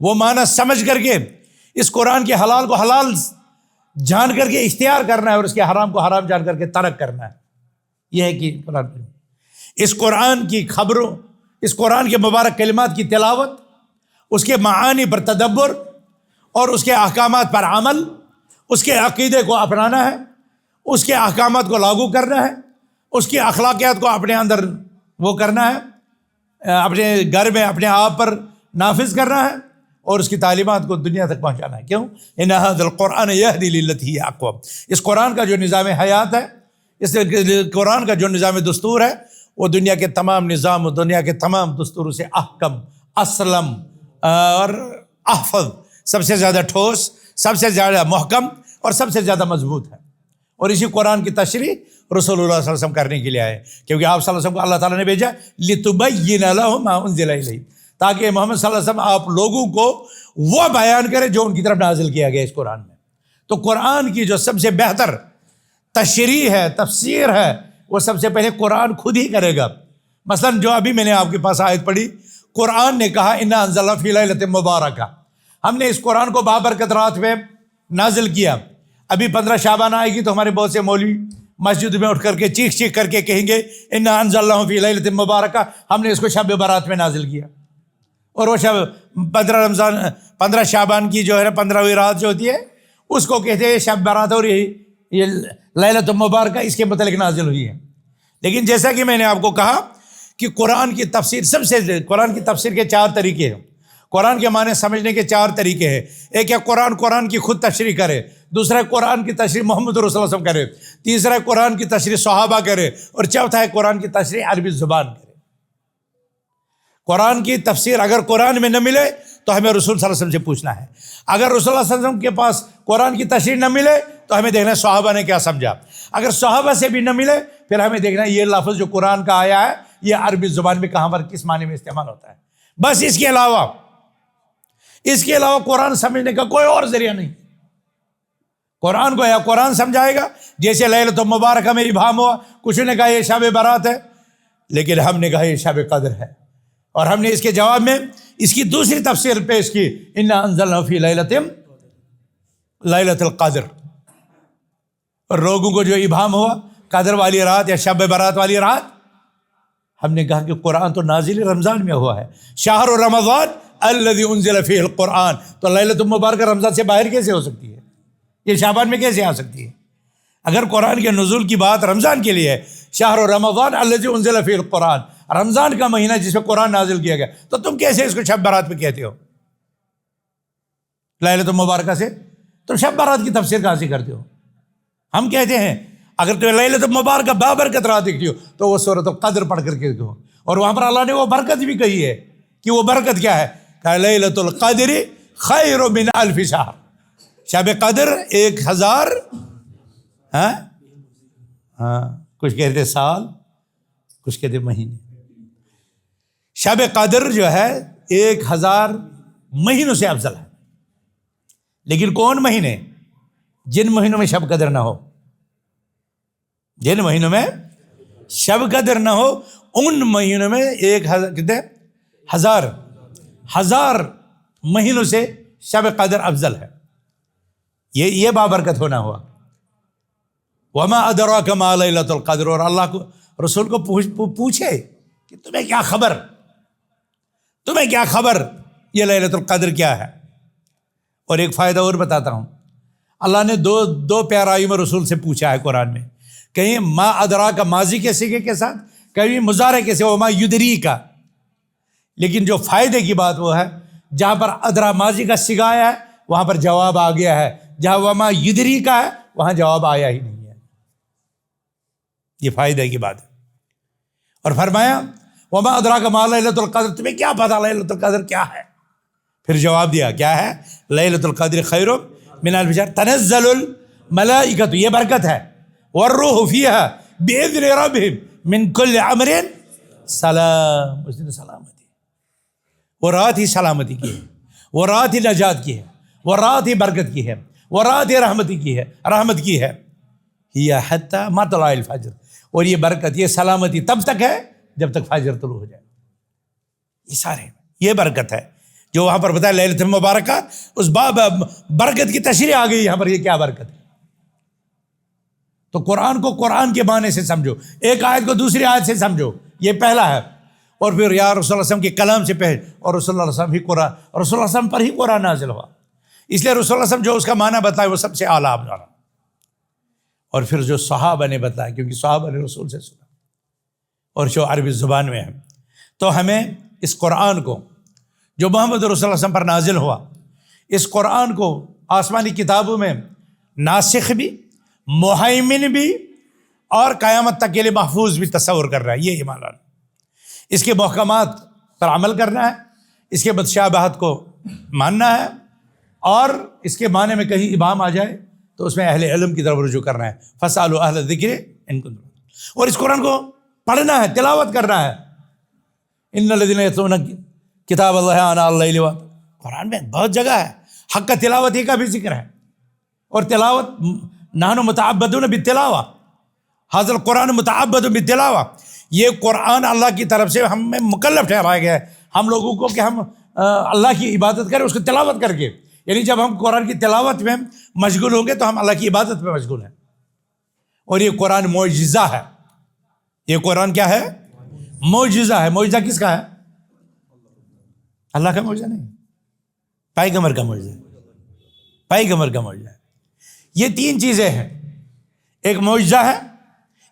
وہ معنی سمجھ کر کے اس قرآن کے حلال کو حلال جان کر کے اختیار کرنا ہے، اور اس کے حرام کو حرام جان کر کے ترک کرنا ہے۔ یہ ہے کہ اس قرآن کی خبروں، اس قرآن کے مبارک کلمات کی تلاوت، اس کے معانی پر تدبر اور اس کے احکامات پر عمل، اس کے عقیدے کو اپنانا ہے، اس کے احکامات کو لاگو کرنا ہے، اس کی اخلاقیات کو اپنے اندر وہ کرنا ہے، اپنے گھر میں اپنے آپ پر نافذ کرنا ہے، اور اس کی تعلیمات کو دنیا تک پہنچانا ہے۔ کیوں؟ ان ھذا القرآن یہدی للتی ہی اقوم۔ اس قرآن کا جو نظام حیات ہے، اس قرآن کا جو نظام دستور ہے، وہ دنیا کے تمام نظام و دنیا کے تمام دستوروں سے احکم، اسلم اور احفظ، سب سے زیادہ ٹھوس، سب سے زیادہ محکم اور سب سے زیادہ مضبوط ہے۔ اور اسی قرآن کی تشریح رسول اللہ صلی اللہ علیہ وسلم کرنے کے لیے آئے، کیونکہ آپ صلی اللہ علیہ وسلم کو اللہ تعالیٰ نے بھیجا لِتُبَيِّنَ لَهُم مَا أُنزِلَ إِلَيْهِمْ، تاکہ محمد صلی اللہ علیہ وسلم آپ لوگوں کو وہ بیان کرے جو ان کی طرف نازل کیا گیا اس قرآن میں۔ تو قرآن کی جو سب سے بہتر تشریح ہے، تفسیر ہے، وہ سب سے پہلے قرآن خود ہی کرے گا۔ مثلا جو ابھی میں نے آپ کے پاس آیت پڑھی، قرآن نے کہا اِنَّا أَنزَلْنَاهُ فِي لَيْلَةٍ مُبَارَكَةٍ، ہم نے اس قرآن کو بابرکت رات میں نازل کیا۔ ابھی 15 شعبان آئے گی تو ہمارے بہت سے مولوی مسجد میں اٹھ کر کے چیخ کر کے کہیں گے اِنَّا أَنزَلْنَاهُ فِي لَيْلَةٍ مُبَارَكَةٍ، ہم نے اس کو شب برات میں نازل کیا۔ اور وہ شب 15 شعبان کی جو ہے 15ویں رات جو ہوتی ہے اس کو کہتے ہیں شب برات، اور یہ لیلۃ المبارکہ اس کے متعلق نازل ہوئی ہے۔ لیکن جیسا کہ میں نے آپ کو کہا کہ قرآن کی تفسیر قرآن کی تفسیر کے 4 طریقے ہیں، قرآن کے معنی سمجھنے کے 4 طریقے ہیں۔ ایک ہے قرآن کی خود تشریح کرے، دوسرا قرآن کی تشریح محمد رسول اللہ صلی اللہ علیہ وسلم کرے، تیسرا قرآن کی تشریح صحابہ کرے، اور چوتھا ہے قرآن کی تشریح عربی زبان کرے۔ قرآن کی تفسیر اگر قرآن میں نہ ملے تو ہمیں رسول صلی اللہ علیہ وسلم سے پوچھنا ہے، اگر رسول اللہ صلی اللہ علیہ وسلم کے پاس قرآن کی تشریح نہ ملے تو ہمیں دیکھنا ہے صحابہ نے کیا سمجھا، اگر صحابہ سے بھی نہ ملے پھر ہمیں دیکھنا ہے یہ لفظ جو قرآن کا آیا ہے یہ عربی زبان میں کہاں پر کس معنی میں استعمال ہوتا ہے۔ بس اس کے علاوہ قرآن سمجھنے کا کوئی اور ذریعہ نہیں۔ قرآن کو یا قرآن سمجھائے گا، جیسے لیلۃ المبارکہ میں ابہام ہوا، کچھ نے کہا یہ شب برات ہے، لیکن ہم نے کہا یہ شب قدر ہے، اور ہم نے اس کے جواب میں اس کی دوسری تفسیر پیش کی اِنَّا أَنزَلْنَاهُ فِي لَيْلَةِ الْقَدْر۔ اور لوگوں کو جو ابہام ہوا قدر والی رات یا شب برات والی رات، ہم نے کہا کہ قرآن تو نازل رمضان میں ہوا ہے، شہر رمضان الذی انزل فیہ القرآن، تو لیلۃ المبارکہ رمضان سے باہر کیسے ہو سکتی ہے؟ یہ شعبان میں کیسے آ سکتی ہے؟ اگر قرآن کے نزول کی بات رمضان کے لیے ہے، شہر رمضان الذی انزل فیہ القرآن، رمضان کا مہینہ جس میں قرآن نازل کیا گیا، تو تم کیسے اس کو شب برات میں کہتے ہو لیلۃ المبارکہ سے؟ تم شب برات کی تفسیر کہاں سے کرتے ہو؟ ہم کہتے ہیں اگر تمہیں لیلۃ المبارکہ بابرکت رات دکھتی ہو تو وہ سورۃ القدر پڑھ کر کے کہو، اور وہاں پر اللہ نے وہ برکت بھی کہی ہے کہ وہ برکت کیا ہے، کہ لیلۃ القدر خیر من الف شہر، شب قدر 1000 کچھ کہتے سال، کچھ کہتے مہینے، شب قدر جو ہے 1000 مہینوں سے افضل ہے۔ لیکن کون مہینے؟ جن مہینوں میں شب قدر نہ ہو، جن مہینوں میں شب قدر نہ ہو ان مہینوں میں 1000 مہینوں سے شب قدر افضل ہے۔ یہ بابرکت ہونا ہوا۔ وما ادراک ما لیلۃ القدر، اور اللہ کو رسول کو پوچھے کہ تمہیں کیا خبر یہ لیلۃ القدر کیا ہے؟ اور ایک فائدہ اور بتاتا ہوں، اللہ نے دو پیارائیوں میں رسول سے پوچھا ہے قرآن میں، کہیں ما ادراک ماضی کے صیغے کے ساتھ، کہیں مضارع کے صیغے وما یدریک، لیکن جو فائدے کی بات وہ ہے جہاں پر ادرا ماضی کا صیغہ آیا ہے وہاں پر جواب آ گیا ہے، جہاں وما یدریک ہے وہاں جواب آیا ہی نہیں ہے۔ یہ فائدے کی بات ہے۔ اور فرمایا وما ادراک ما لیلۃ القدر، تمہیں کیا پتہ لیلۃ القدر کیا ہے؟ پھر جواب دیا کیا ہے؟ لیلۃ القدر خیر من الف شہر تنزل الملائکۃ، یہ برکت ہے، والروح فیہا باذن ربہم من کل امر سلام، اس دن سلامتی، وہ رات ہی سلامتی کی ہے، وہ رات ہی نجات کی ہے، وہ رات ہی برکت کی ہے، وہ رات ہی رحمت کی ہے، ہی حتی مطلع الفجر، اور یہ برکت، یہ سلامتی تب تک ہے جب تک فجر طلوع ہو جائے۔ یہ سارے یہ برکت ہے جو وہاں پر بتایا لیلۃ المبارکہ، اس برکت کی تشریح آ گئی یہاں پر، یہ کیا برکت ہے۔ تو قرآن کو قرآن کے معنی سے سمجھو، ایک آیت کو دوسری آیت سے سمجھو، یہ پہلا ہے۔ اور پھر یا رسول اللہ صلی اللہ علیہ وسلم کے کلام سے پہلے، اور رسول اللہ علیہ وسلم ہی قرآن، رسول اللہ صلی اللہ علیہ وسلم پر ہی قرآن نازل ہوا، اس لیے رسول اللہ صلی اللہ علیہ وسلم جو اس کا معنی بتائے وہ سب سے اعلیٰ افضل۔ اور پھر جو صحابہ نے بتایا، کیونکہ صحابہ نے رسول سے سنا اور جو عربی زبان میں ہے، تو ہمیں اس قرآن کو جو محمد رسول اللہ صلی اللہ علیہ وسلم پر نازل ہوا، اس قرآن کو آسمانی کتابوں میں ناسخ بھی، مہیمن بھی، اور قیامت تک کے لیے محفوظ بھی تصور کر رہا ہے۔ یہ ایمان لانا، اس کے محکمات پر عمل کرنا ہے، اس کے متشابہات کو ماننا ہے، اور اس کے معنی میں کہیں ابہام آ جائے تو اس میں اہل علم کی طرف رجوع کرنا ہے، فاسألوا اہل الذکر ان کنتم، اور اس قرآن کو پڑھنا ہے، تلاوت کرنا ہے۔ ان الذین یتلون کتاب اللہ آناء اللیل، قرآن میں بہت جگہ ہے حق کا تلاوت ہی کا بھی ذکر ہے، اور تلاوت نحن متعبدون بالتلاوہ، ھذا القرآن متعبد بالتلاوہ، یہ قرآن اللہ کی طرف سے ہم میں مکلف ٹھہرایا گیا ہے ہم لوگوں کو کہ ہم اللہ کی عبادت کریں اس کو تلاوت کر کے، یعنی جب ہم قرآن کی تلاوت میں مشغول ہوں گے تو ہم اللہ کی عبادت میں مشغول ہیں۔ اور یہ قرآن معجزہ ہے، یہ قرآن کیا ہے؟ معجزہ ہے۔ معجزہ کس کا ہے؟ اللہ کا معجزہ نہیں، پیغمبر کا معجزہ، پیغمبر کا معجزہ ہے۔ یہ تین چیزیں ہیں، ایک معجزہ ہے،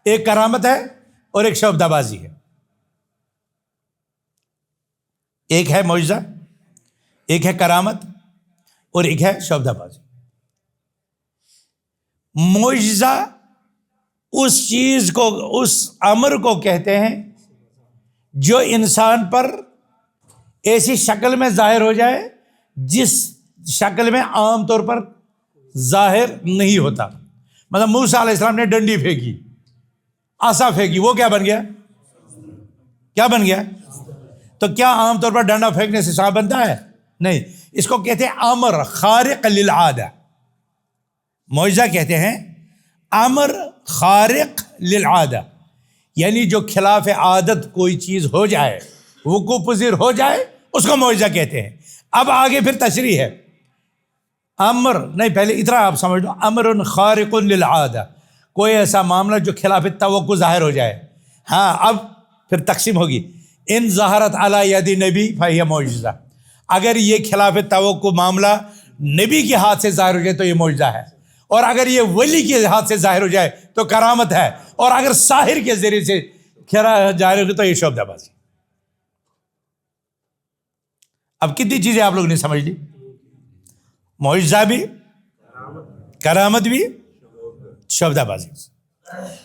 ایک کرامت ہے، اور ایک شعبدہ بازی ہے۔ ایک ہے معجزہ، ایک ہے کرامت، اور ایک ہے شعبدہ بازی۔ معجزہ اس چیز کو، اس امر کو کہتے ہیں جو انسان پر ایسی شکل میں ظاہر ہو جائے جس شکل میں عام طور پر ظاہر نہیں ہوتا۔ مطلب موسیٰ علیہ السلام نے ڈنڈی پھینکی، عصا پھینکی، وہ کیا بن گیا؟ کیا بن گیا؟ تو کیا عام طور پر ڈنڈا پھینکنے سے صاحب بنتا ہے؟ نہیں، اس کو کہتے ہیں امر خارق للعادہ۔ معجزہ کہتے ہیں امر خارق للعادہ، یعنی جو خلاف عادت کوئی چیز ہو جائے، وقوع پذیر ہو جائے، اس کو معجزہ کہتے ہیں۔ اب آگے پھر تشریح ہے، امر نہیں، پہلے اتنا آپ سمجھ لو، امر خارق للعادہ، کوئی ایسا معاملہ جو خلاف توقع ظاہر ہو جائے۔ ہاں، اب پھر تقسیم ہوگی، ان ظہرت علی ید نبی فہی معجزہ، اگر یہ خلاف توقع معاملہ نبی کے ہاتھ سے ظاہر ہو جائے تو یہ معجزہ ہے، اور اگر یہ ولی کے ہاتھ سے ظاہر ہو جائے تو کرامت ہے، اور اگر ساحر کے ذریعے سے ظاہر ہو تو یہ شعبدہ بازی۔ اب کتنی چیزیں آپ لوگ نے سمجھ لی؟ معجزہ بھی، کرامت بھی، شعبدہ بازی۔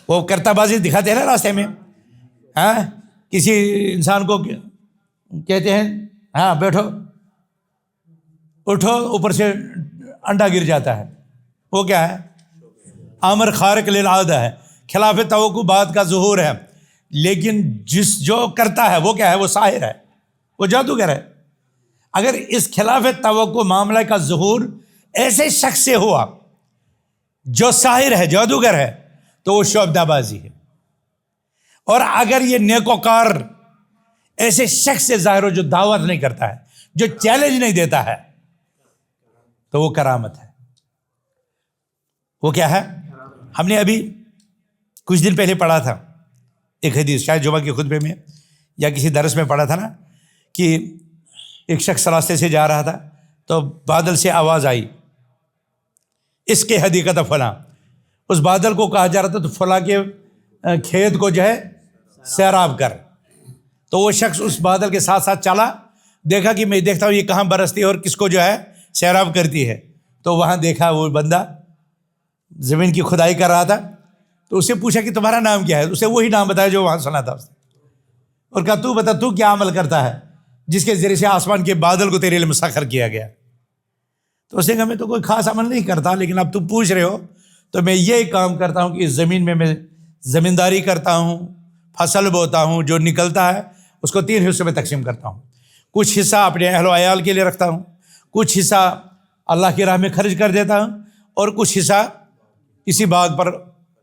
وہ کرتا بازی دکھاتے ہیں نا راستے میں، ہاں کسی انسان کو کہتے ہیں ہاں بیٹھو، اٹھو، اوپر سے انڈا گر جاتا ہے، وہ کیا ہے؟ امر خارق للعادہ ہے، خلاف توقع بات کا ظہور ہے، لیکن جو کرتا ہے وہ کیا ہے؟ وہ ساحر ہے، وہ جادوگر ہے۔ اگر اس خلاف توقع معاملہ کا ظہور ایسے شخص سے ہوا جو ساحر ہے، جادوگر ہے، تو وہ شعبدہ بازی ہے، اور اگر یہ نیکوکار ایسے شخص سے ظاہر ہو جو دعوت نہیں کرتا ہے، جو چیلنج نہیں دیتا ہے، تو وہ کرامت ہے۔ وہ کیا ہے؟ ہم نے ابھی کچھ دن پہلے پڑھا تھا ایک حدیث، شاید جمعہ کے خطبے میں یا کسی درس میں پڑھا تھا نا، کہ ایک شخص راستے سے جا رہا تھا تو بادل سے آواز آئی، اس کے حدیقت فلاں، اس بادل کو کہا جا رہا تھا تو فلاں کے کھیت کو جو ہے سیراب کر۔ تو وہ شخص اس بادل کے ساتھ ساتھ چلا، دیکھا کہ میں دیکھتا ہوں یہ کہاں برستی ہے اور کس کو جو ہے سیراب کرتی ہے، تو وہاں دیکھا وہ بندہ زمین کی کھدائی کر رہا تھا، تو اسے پوچھا کہ تمہارا نام کیا ہے؟ اسے وہی نام بتایا جو وہاں سنا تھا اس نے، اور کہا تو بتا تو کیا عمل کرتا ہے جس کے ذریعے سے آسمان کے بادل کو تیرے لیے مسخر کیا گیا؟ تو اس نے کہا میں تو کوئی خاص عمل نہیں کرتا، لیکن اب تم پوچھ رہے ہو تو میں یہ کام کرتا ہوں کہ اس زمین میں زمینداری کرتا ہوں، فصل بوتا ہوں، جو نکلتا ہے اس کو 3 حصوں میں تقسیم کرتا ہوں، کچھ حصہ اپنے اہل و عیال کے لیے رکھتا ہوں، کچھ حصہ اللہ کی راہ میں خرچ کر دیتا ہوں، اور کچھ حصہ اسی باغ پر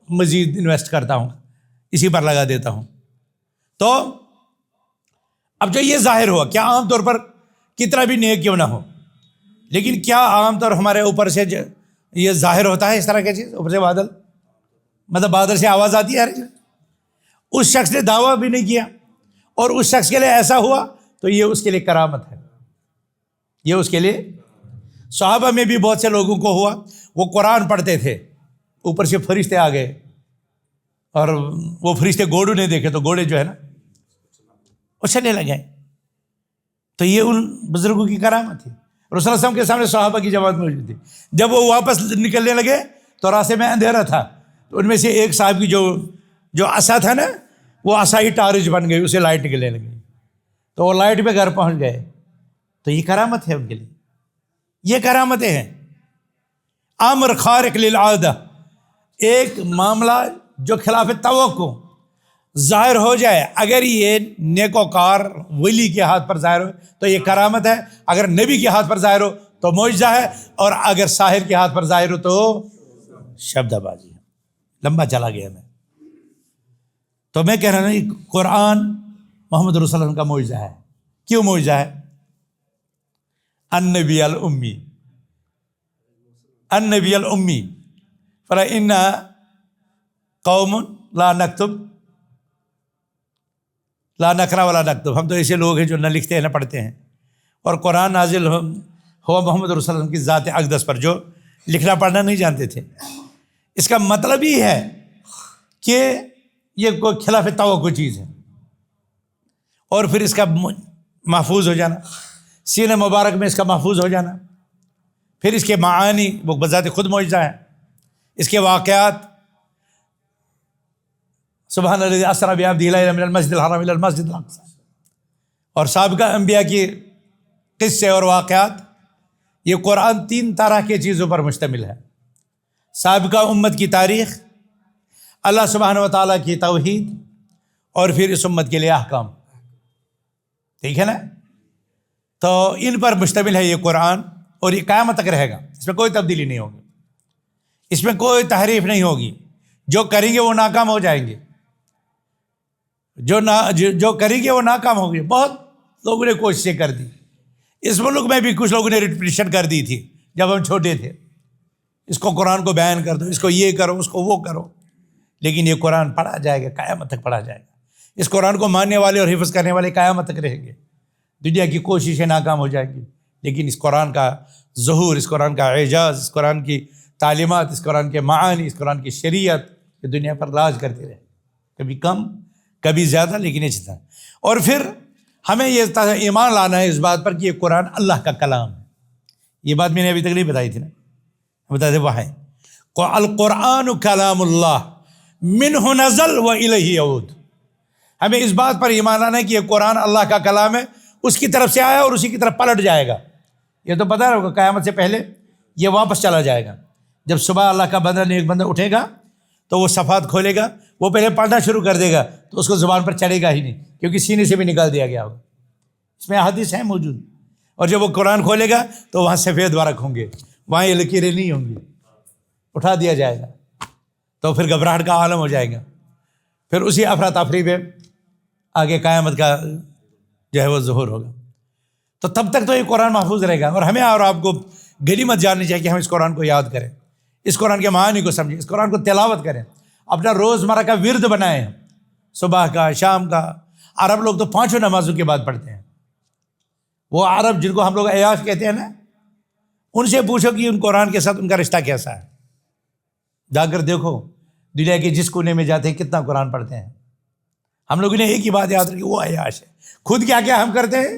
مزید انویسٹ کرتا ہوں، اسی پر لگا دیتا ہوں۔ تو اب جو یہ ظاہر ہوا، کیا عام طور پر کتنا بھی نیک کیوں نہ ہو، لیکن کیا عام طور ہمارے اوپر سے یہ ظاہر ہوتا ہے اس طرح کی چیز؟ اوپر سے بادل، مطلب بادل سے آواز آتی ہے، اس شخص نے دعویٰ بھی نہیں کیا اور اس شخص کے لیے ایسا ہوا، تو یہ اس کے لیے کرامت ہے، یہ اس کے لیے۔ صحابہ میں بھی بہت سے لوگوں کو ہوا، وہ قرآن پڑھتے تھے، اوپر سے فرشتے آ گئے، اور وہ فرشتے گھوڑوں نے دیکھے تو گھوڑے جو ہے نا اچھلنے لگے، تو یہ ان بزرگوں کی کرامت تھی۔ رسول اللہ علیہ وسلم کے سامنے صحابہ کی جماعت موجود تھی، جب وہ واپس نکلنے لگے تو راستے میں اندھیرا تھا، تو ان میں سے ایک صاحب کی جو عصا تھا نا، وہ عصا ہی ٹارچ بن گئی، اسے لائٹ نکلنے لگی، تو وہ لائٹ پہ گھر پہنچ گئے۔ تو یہ کرامت ہے ان کے لیے، یہ کرامتیں ہیں۔ امر خارق للعادہ، ایک معاملہ جو خلاف توقع ظاہر ہو جائے، اگر یہ نیکوکار ولی کے ہاتھ پر ظاہر ہو تو یہ کرامت ہے، اگر نبی کے ہاتھ پر ظاہر ہو تو معجزہ ہے، اور اگر ساحر کے ہاتھ پر ظاہر ہو تو شبدہ بازی ہے۔ لمبا چلا گیا میں، تو میں کہہ رہا ہوں قرآن محمد رسول اللہ علیہ وسلم کا معجزہ ہے۔ کیوں معجزہ ہے؟ النبی الامی، النبی الامی، فَإِنَّا قوم لا نکتب لا نقرأ ولا نکتب، ہم تو ایسے لوگ ہیں جو نہ لکھتے ہیں نہ پڑھتے ہیں، اور قرآن نازل ہوا محمد رسول اللہ علیہ وسلم کی ذات اقدس پر جو لکھنا پڑھنا نہیں جانتے تھے۔ اس کا مطلب ہی ہے کہ یہ کوئی خلاف توقع چیز ہے، اور پھر اس کا محفوظ ہو جانا، سینہ مبارک میں اس کا محفوظ ہو جانا، پھر اس کے معانی وہ بذات خود معجزہ ہے، اس کے واقعات، سبحان الذی اسری بعبدہ لیلا من المسجد الحرام الی المسجد الاقصی، اور سابقہ انبیاء کی قصے اور واقعات۔ یہ قرآن 3 طرح کی چیزوں پر مشتمل ہے: سابقہ امت کی تاریخ، اللہ سبحانہ و تعالیٰ کی توحید، اور پھر اس امت کے لیے احکام۔ ٹھیک ہے نا؟ تو ان پر مشتمل ہے یہ قرآن، اور یہ قیامت تک رہے گا، اس میں کوئی تبدیلی نہیں ہوگی، اس میں کوئی تحریف نہیں ہوگی۔ جو کریں گے وہ ناکام ہو جائیں گے، جو کریں گے وہ ناکام ہوں گے۔ بہت لوگوں نے کوششیں کر دی، اس ملک میں بھی کچھ لوگوں نے ریپیٹیشن کر دی تھی جب ہم چھوٹے تھے، اس کو قرآن کو بیان کر دو، اس کو یہ کرو، اس کو وہ کرو، لیکن یہ قرآن پڑھا جائے گا، قیامت تک پڑھا جائے گا۔ اس قرآن کو ماننے والے اور حفظ کرنے والے قیامت تک رہیں گے۔ دنیا کی کوششیں ناکام ہو جائیں گی، لیکن اس قرآن کا ظہور، اس قرآن کا اعجاز، اس قرآن کی تعلیمات، اس قرآن کے معانی، اس قرآن کی شریعت یہ دنیا پر راج کرتے رہے، کبھی کم کبھی زیادہ، لیکن یہ چیز ہے۔ اور پھر ہمیں یہ ایمان لانا ہے اس بات پر کہ یہ قرآن اللہ کا کلام ہے۔ یہ بات میں نے ابھی تک نہیں بتائی تھی نا، بتا دے وہ ہے القرآن کلام اللہ منہ نزل و الیہ یعود۔ ہمیں اس بات پر ایمان لانا ہے کہ یہ قرآن اللہ کا کلام ہے، اس کی طرف سے آیا اور اسی کی طرف پلٹ جائے گا۔ یہ تو پتہ ہوگا قیامت سے پہلے یہ واپس چلا جائے گا۔ جب صبح اللہ کا بندہ ایک بندہ اٹھے گا تو وہ صفحات کھولے گا، وہ پہلے پڑھنا شروع کر دے گا تو اس کو زبان پر چڑھے گا ہی نہیں، کیونکہ سینے سے بھی نکال دیا گیا ہوگا۔ اس میں حدیث ہے موجود۔ اور جب وہ قرآن کھولے گا تو وہاں سفید ورق ہوں گے، وہاں یہ لکیریں نہیں ہوں گی، اٹھا دیا جائے گا، تو پھر گھبراہٹ کا عالم ہو جائے گا۔ پھر اسی افراتفری پہ آگے قیامت کا جو ہے وہ ظہور ہوگا۔ تو تب تک تو یہ قرآن محفوظ رہے گا، اور ہمیں اور آپ کو غنیمت جاننی چاہیے کہ ہم اس قرآن کو یاد کریں، اس قرآن کے معانی کو سمجھیں، اس قرآن کو تلاوت کریں، اپنا روزمرہ کا ورد بنائیں، صبح کا، شام کا۔ عرب لوگ تو 5 نمازوں کے بعد پڑھتے ہیں۔ وہ عرب جن کو ہم لوگ عیاش کہتے ہیں نا، ان سے پوچھو کہ ان قرآن کے ساتھ ان کا رشتہ کیسا ہے۔ جا کر دیکھو دنیا کے جس کونے میں جاتے ہیں کتنا قرآن پڑھتے ہیں۔ ہم لوگوں نے ایک ہی بات یاد رکھی، وہ عیاش ہے۔ خود کیا کیا ہم کرتے ہیں،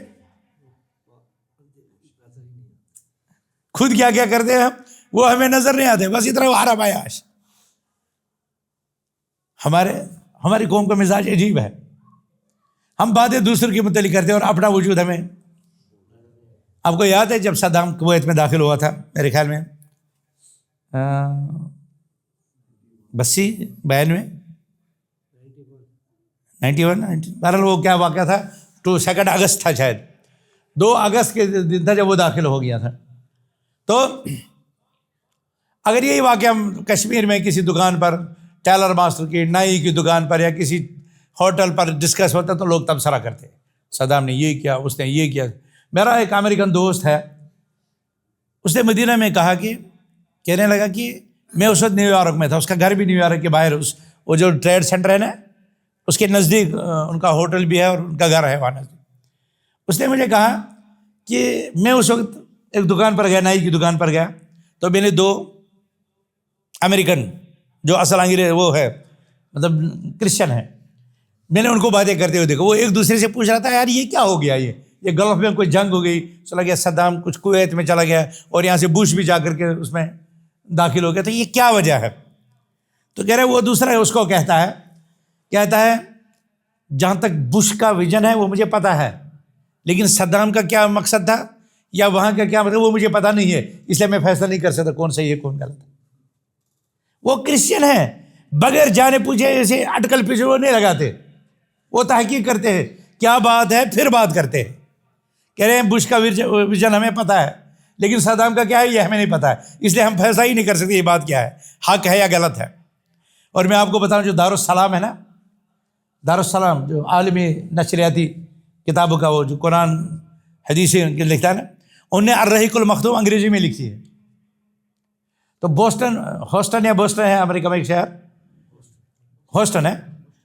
خود کیا کیا کرتے ہیں ہم، وہ ہمیں نظر نہیں آتے، بس اتنا وہ عرب عیاش۔ ہماری قوم کا مزاج عجیب ہے، ہم باتیں دوسروں کے متعلق کرتے ہیں اور اپنا وجود ہمیں۔ آپ کو یاد ہے جب صدام کویت میں داخل ہوا تھا، میرے خیال میں 92 91 بہرحال وہ کیا واقعہ تھا، 2 اگست تھا شاید، 2 اگست کے دن تھا جب وہ داخل ہو گیا تھا۔ تو اگر یہی واقعہ کشمیر میں کسی دکان پر، ٹیلر ماسٹر کی، نائی کی دکان پر، یا کسی ہوٹل پر ڈسکس ہوتا تو لوگ تبصرہ کرتے، صدام نے یہ کیا، اس نے یہ کیا۔ میرا ایک امریکن دوست ہے، اس نے مدینہ میں کہا کہ کہنے لگا کہ میں اس وقت نیو یارک میں تھا، اس کا گھر بھی نیو یارک کے باہر، وہ جو ٹریڈ سینٹر ہے نا اس کے نزدیک ان کا ہوٹل بھی ہے اور ان کا گھر ہے وہاں نزدیک۔ اس نے مجھے کہا کہ میں اس وقت ایک دکان پر گیا، نائی کی دکان پر گیا، تو میں نے 2 امریکن جو اصل انگریز وہ ہے مطلب کرسچن ہے، میں نے ان کو باتیں کرتے ہوئے دیکھا۔ وہ ایک دوسرے سے پوچھ رہا تھا یار یہ کیا ہو گیا، یہ گلف میں کوئی جنگ ہو گئی، چلا گیا صدام کچھ کویت میں چلا گیا اور یہاں سے بش بھی جا کر کے اس میں داخل ہو گیا، تو یہ کیا وجہ ہے؟ تو کہہ رہے وہ دوسرا ہے، اس کو کہتا ہے جہاں تک بش کا ویژن ہے وہ مجھے پتہ ہے، لیکن صدام کا کیا مقصد تھا یا وہاں کا کیا مطلب وہ مجھے پتہ نہیں ہے، اس لیے میں فیصلہ نہیں کر سکتا کون صحیح ہے کون غلط ہے۔ وہ کرسچن ہیں، بغیر جانے پوچھے ایسے اٹکل پیچھے وہ نہیں لگاتے، وہ تحقیق کرتے ہیں کیا بات ہے پھر بات کرتے ہیں۔ کہہ رہے ہیں بش کا ویژن ہمیں پتہ ہے، لیکن صدام کا کیا ہے یہ ہمیں نہیں پتہ ہے، اس لیے ہم فیصلہ ہی نہیں کر سکتے یہ بات کیا ہے، حق ہے یا غلط ہے۔ اور میں آپ کو بتاؤں جو دارالسلام ہے نا، دارالسلام جو عالمی نشریاتی کتابوں کا وہ جو قرآن حدیثیں لکھتا ہے نا، انہوں نے الرحیق المختوم انگریزی میں لکھی ہے۔ تو ہوسٹن ہے امریکہ میں ایک شہر، ہوسٹن ہے،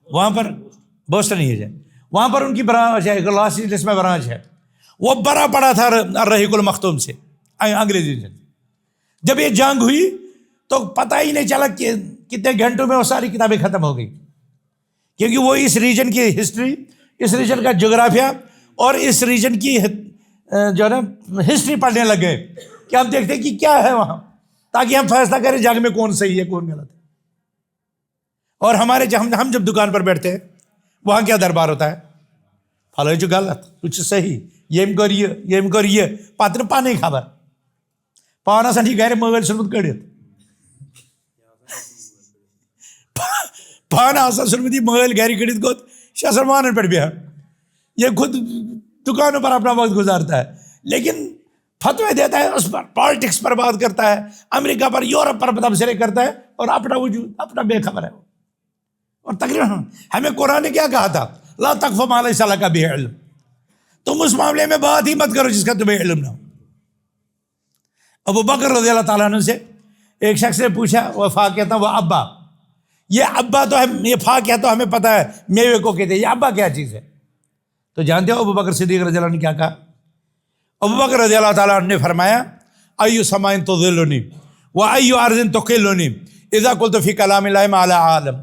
وہاں پر بوسٹن ہی ہے، وہاں پر ان کی برانچ ہے، لاس اینجلس میں برانچ ہے۔ وہ بڑا پڑا تھا الرحیق المختوم سے، انگریزی سے۔ جب یہ جنگ ہوئی تو پتہ ہی نہیں چلا کہ کتنے گھنٹوں میں وہ ساری کتابیں ختم ہو گئی، کیونکہ وہ اس ریجن کی ہسٹری، اس ریجن کا جغرافیہ اور اس ریجن کی جو ہے نا ہسٹری پڑھنے لگ گئے کہ ہم دیکھتے ہیں کہ کیا ہے وہاں، تاکہ ہم فیصلہ کریں جنگ میں کون صحیح ہے کون غلط ہے۔ اور ہمارے ہم جب دکان پر بیٹھتے ہیں وہاں کیا دربار ہوتا ہے، پھلو جو غلط کچھ صحیح، یہ پاتر پانے خبر پانا سنٹی گھر موبائل سنمت کڑت پانا آسان سنمتی موبائل گھر کڑت گوت شاہ سلمان پہ بہن، یہ خود دکانوں پر اپنا وقت گزارتا ہے، لیکن فتوے دیتا ہے، اس پر پالیٹکس پر بات کرتا ہے، امریکہ پر یورپ پر تبصرے کرتا ہے، اور اپنا وجود اپنا بے خبر ہے۔ اور تقریباً ہمیں قرآن نے کیا کہا تھا، لا تقف ما لیس لک بہ علم، تم اس معاملے میں بات ہی مت کرو جس کا تمہیں علم نہ ہو۔ ابو بکر رضی اللہ تعالیٰ عنہ سے ایک شخص نے پوچھا، وہ فاکہتا وہ ابا، یہ ابا تو ہے، یہ فاکہ تو ہمیں پتہ ہے میوے کو کہتے ہیں، یہ ابا کیا چیز ہے؟ تو جانتے ہو ابو بکر صدیق رضی اللہ عنہ نے کیا کہا؟ ابو بکر رضی اللہ تعالیٰ عنہ نے فرمایا ایو سماء تظلنی و ایو ارض تقلنی اذا قلت فی کلام اللہ ما لا اعلم،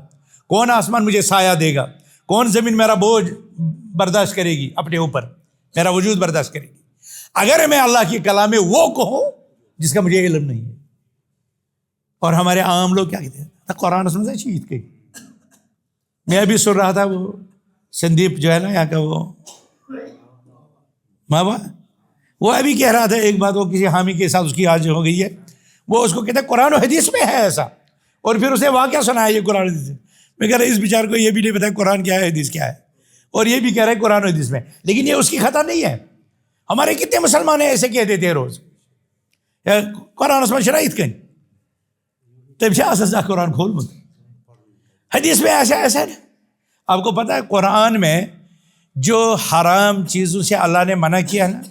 کون آسمان مجھے سایہ دے گا، کون زمین میرا بوجھ برداشت کرے گی، اپنے اوپر میرا وجود برداشت کرے گی، اگر میں اللہ کی کلام میں وہ کہوں جس کا مجھے علم نہیں ہے۔ اور ہمارے عام لوگ کیا کہتے ہیں، قرآن سمجھا چیت کے۔ میں ابھی سن رہا تھا وہ سندیپ جو ہے نا یہاں کا وہ ماں، وہ ابھی کہہ رہا تھا ایک بات، وہ کسی حامی کے ساتھ اس کی آج ہو گئی ہے، وہ اس کو کہتا ہے قرآن و حدیث میں ہے ایسا، اور پھر اسے واقعہ سنایا یہ قرآن حدیث میں۔ میں کہہ رہا اس بیچار کو یہ بھی نہیں پتا قرآن کیا ہے حدیث کیا ہے، اور یہ بھی کہہ رہا ہے قرآن و حدیث میں، لیکن یہ اس کی خطا نہیں ہے۔ ہمارے کتنے مسلمان ہیں ایسے کہہ دیتے ہیں روز قرآن اس میں شرائط کہیں تب سے اساس قرآن کھول مت حدیث میں ایسا ایسا ہے۔ آپ کو پتہ ہے قرآن میں جو حرام چیزوں سے اللہ نے منع کیا ہے نا،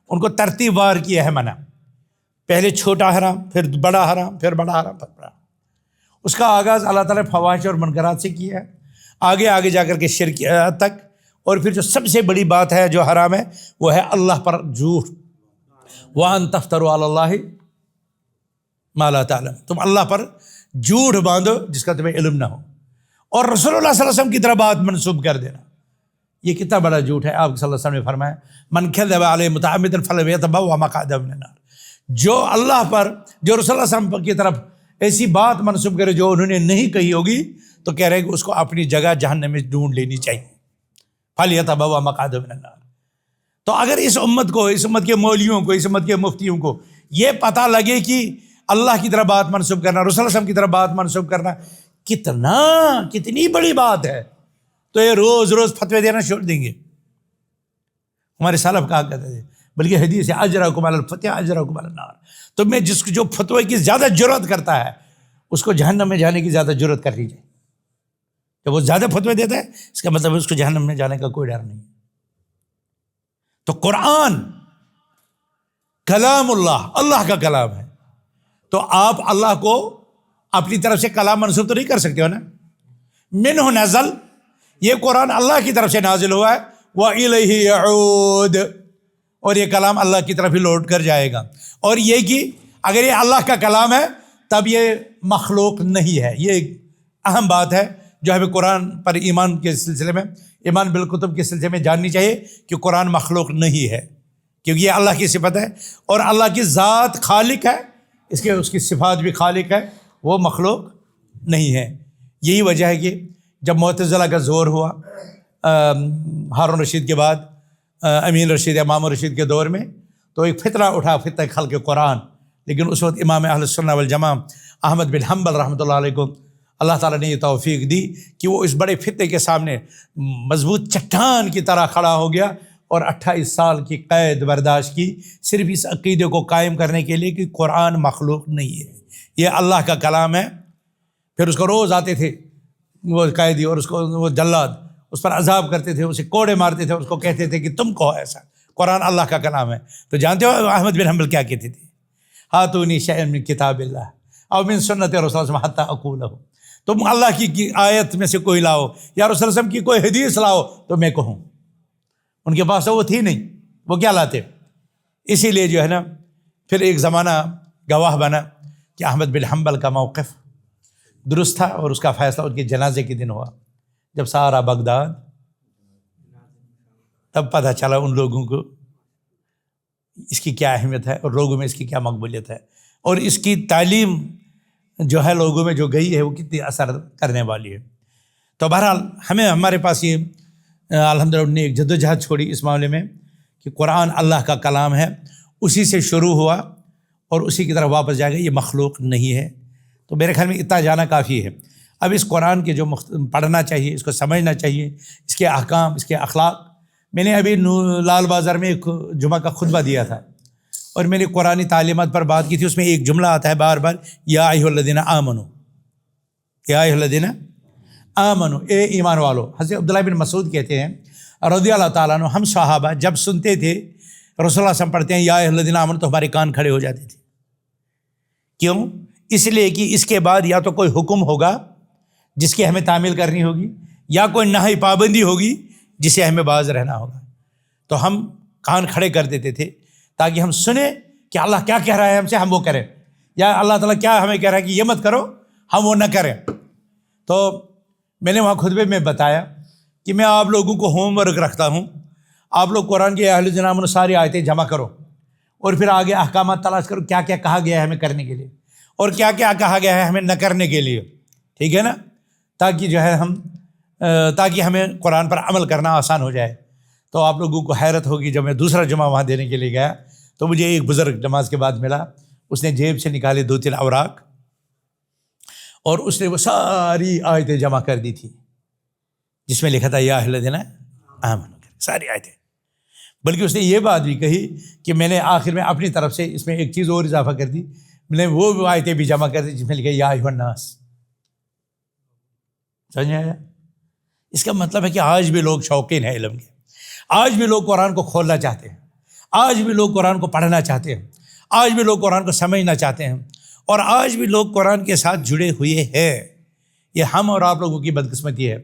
ان کو ترتیب وار کیا ہے منع، پہلے چھوٹا حرام، پھر بڑا حرام، پھر بڑا حرام، پھر بڑا۔ اس کا آغاز اللہ تعالیٰ نے فواحش اور منکرات سے کیا ہے، آگے آگے جا کر کے شرک تک، اور پھر جو سب سے بڑی بات ہے جو حرام ہے وہ ہے اللہ پر جھوٹ، وَأَن تَفْتَرُوا عَلَى اللَّهِ مَا لَا تَعْلَمُونَ، تم اللہ پر جھوٹ باندھو جس کا تمہیں علم نہ ہو، اور رسول اللہ صلی اللہ علیہ وسلم کی طرح بات منسوب کر دینا۔ یہ کتنا بڑا جھوٹ ہے۔ آپ صلی اللہ علیہ وسلم نے فرمایا مَنْ كَذَبَ عَلَيَّ مُتَعَمِّدًا فَلْيَتَبَوَّأْ مَقْعَدَهُ مِنَ النَّارِ، جو اللہ پر، جو رسول اللہ صلی اللہ علیہ وسلم کی طرف ایسی بات منسوب کرے جو انہوں نے نہیں کہی ہوگی، تو کہہ رہے ہیں کہ اس کو اپنی جگہ جہنم میں ڈھونڈ لینی چاہیے، فَلْيَتَبَوَّأْ مَقْعَدَهُ مِنَ النَّارِ۔ تو اگر اس امت کو، اس امت کے مولویوں کو، اس امت کے مفتیوں کو یہ پتہ لگے کہ اللہ کی طرف بات منسوب کرنا، رسول اللہ علیہ وسلم کی طرف بات منسوب کرنا کتنی بڑی بات ہے، تو یہ روز روز فتوے دینا چھوڑ دیں گے۔ ہمارے سلف کہا کرتے تھے، بلکہ حدیث ہے اجرکم علی الفتوی اجرکم علی النار، تو میں جو فتوے کی زیادہ جرأت کرتا ہے اس کو جہنم میں جانے کی زیادہ جرأت کر لیجیے۔ جب وہ زیادہ فتوے دیتا ہے اس کا مطلب اس کو جہنم میں جانے کا کوئی ڈر نہیں۔ تو قرآن کلام اللہ، اللہ کا کلام ہے، تو آپ اللہ کو اپنی طرف سے کلام منسوب تو نہیں کر سکتے ہو نا۔ منہ نزل، یہ قرآن اللہ کی طرف سے نازل ہوا ہے، وَإِلَيْهِ يَعُودُ، اور یہ کلام اللہ کی طرف ہی لوٹ کر جائے گا۔ اور یہ کہ اگر یہ اللہ کا کلام ہے تب یہ مخلوق نہیں ہے۔ یہ ایک اہم بات ہے جو ہمیں قرآن پر ایمان کے سلسلے میں، ایمان بالکتب کے سلسلے میں جاننی چاہیے کہ قرآن مخلوق نہیں ہے، کیونکہ یہ اللہ کی صفت ہے، اور اللہ کی ذات خالق ہے، اس کی صفات بھی خالق ہے، وہ مخلوق نہیں ہے۔ یہی وجہ ہے کہ جب معتزلہ کا زور ہوا ہارون رشید کے بعد، امین رشید یا مامون رشید کے دور میں، تو ایک فتنہ اٹھا، فتنہ خلق قرآن، لیکن اس وقت امام اہل سنہ والجماعہ احمد بن حنبل رحمۃ اللہ علیہ کو اللہ تعالیٰ نے یہ توفیق دی کہ وہ اس بڑے فتنے کے سامنے مضبوط چٹان کی طرح کھڑا ہو گیا، اور 28 سال کی قید برداشت کی، صرف اس عقیدے کو قائم کرنے کے لیے کہ قرآن مخلوق نہیں ہے، یہ اللہ کا کلام ہے۔ پھر اس کو روز آتے تھے وہ قیدی اور اس کو وہ جلاد اس پر عذاب کرتے تھے، اسے کوڑے مارتے تھے، اس کو کہتے تھے کہ تم کہو ایسا، قرآن اللہ کا کلام ہے۔ تو جانتے ہو احمد بن حنبل کیا کہتے تھے؟ ہاتونی شیئا من کتاب اللہ او من سنت رسول اللہ حتی اقولہ، تم اللہ کی آیت میں سے کوئی لاؤ یا رسول اللہ کی کوئی حدیث لاؤ تو میں کہوں۔ ان کے پاس وہ تھی نہیں، وہ کیا لاتے؟ اسی لیے جو ہے نا پھر ایک زمانہ گواہ بنا کہ احمد بن حنبل کا موقف درست تھا، اور اس کا فیصلہ ان کے جنازے کے دن ہوا، جب سارا بغداد، تب پتہ چلا ان لوگوں کو اس کی کیا اہمیت ہے اور لوگوں میں اس کی کیا مقبولیت ہے، اور اس کی تعلیم جو ہے لوگوں میں جو گئی ہے وہ کتنی اثر کرنے والی ہے۔ تو بہرحال ہمارے پاس یہ الحمدللہ نے ایک جدوجہد چھوڑی اس معاملے میں کہ قرآن اللہ کا کلام ہے، اسی سے شروع ہوا اور اسی کی طرف واپس جائے گا، یہ مخلوق نہیں ہے۔ تو میرے خیال میں اتنا جانا کافی ہے۔ اب اس قرآن کے جو پڑھنا چاہیے، اس کو سمجھنا چاہیے، اس کے احکام، اس کے اخلاق۔ میں نے ابھی لال بازار میں ایک جمعہ کا خطبہ دیا تھا، اور میں نے قرآنی تعلیمات پر بات کی تھی، اس میں ایک جملہ آتا ہے بار بار، یا ایھا الذین آمنوا، یا ایھا الذین آمنوا، اے ایمان والو۔ حضرت عبداللہ بن مسعود کہتے ہیں رضی اللہ تعالیٰ عنہ، ہم صحابہ جب سنتے تھے رسول اللہ صلی اللہ علیہ وسلم پڑھتے ہیں یا ایھا الذین آمنوا، تو ہمارے کان کھڑے ہو جاتے تھے۔ کیوں؟ اس لیے کہ اس کے بعد یا تو کوئی حکم ہوگا جس کی ہمیں تعمیل کرنی ہوگی، یا کوئی نہی پابندی ہوگی جسے ہمیں باز رہنا ہوگا۔ تو ہم کان کھڑے کر دیتے تھے تاکہ ہم سنیں کہ اللہ کیا کہہ رہا ہے ہم سے، ہم وہ کریں، یا اللہ تعالیٰ کیا ہمیں کہہ رہا ہے کہ یہ مت کرو، ہم وہ نہ کریں۔ تو میں نے وہاں خطبے میں بتایا کہ میں آپ لوگوں کو ہوم ورک رکھتا ہوں، آپ لوگ قرآن کے اہل جناب ساری آیتیں جمع کرو اور پھر آگے احکامات تلاش کرو، کیا کیا کہا گیا ہے ہمیں کرنے کے لیے اور کیا کیا کہا گیا ہے ہمیں نہ کرنے کے لیے، ٹھیک ہے نا، تاکہ جو ہے تاکہ ہمیں قرآن پر عمل کرنا آسان ہو جائے۔ تو آپ لوگوں کو حیرت ہوگی، جب میں دوسرا جمعہ وہاں دینے کے لیے گیا تو مجھے ایک بزرگ نماز کے بعد ملا، اس نے جیب سے نکالے 2-3 اوراق اور اس نے وہ ساری آیتیں جمع کر دی تھی جس میں لکھا تھا یا اہل الذین آمنوا، ساری آیتیں۔ بلکہ اس نے یہ بات بھی کہی کہ میں نے آخر میں اپنی طرف سے اس میں ایک چیز اور اضافہ کر دی، میں نے وہ آیتیں بھی جمع کر دی جس میں لکھا یا ایھا الناس۔ سمجھ میں آیا؟ اس کا مطلب ہے کہ آج بھی لوگ شوقین ہیں علم کے، آج بھی لوگ قرآن کو کھولنا چاہتے ہیں، آج بھی لوگ قرآن کو پڑھنا چاہتے ہیں، آج بھی لوگ قرآن کو سمجھنا چاہتے ہیں، اور آج بھی لوگ قرآن کے ساتھ جڑے ہوئے ہیں۔ یہ ہم اور آپ لوگوں کی بدقسمتی ہے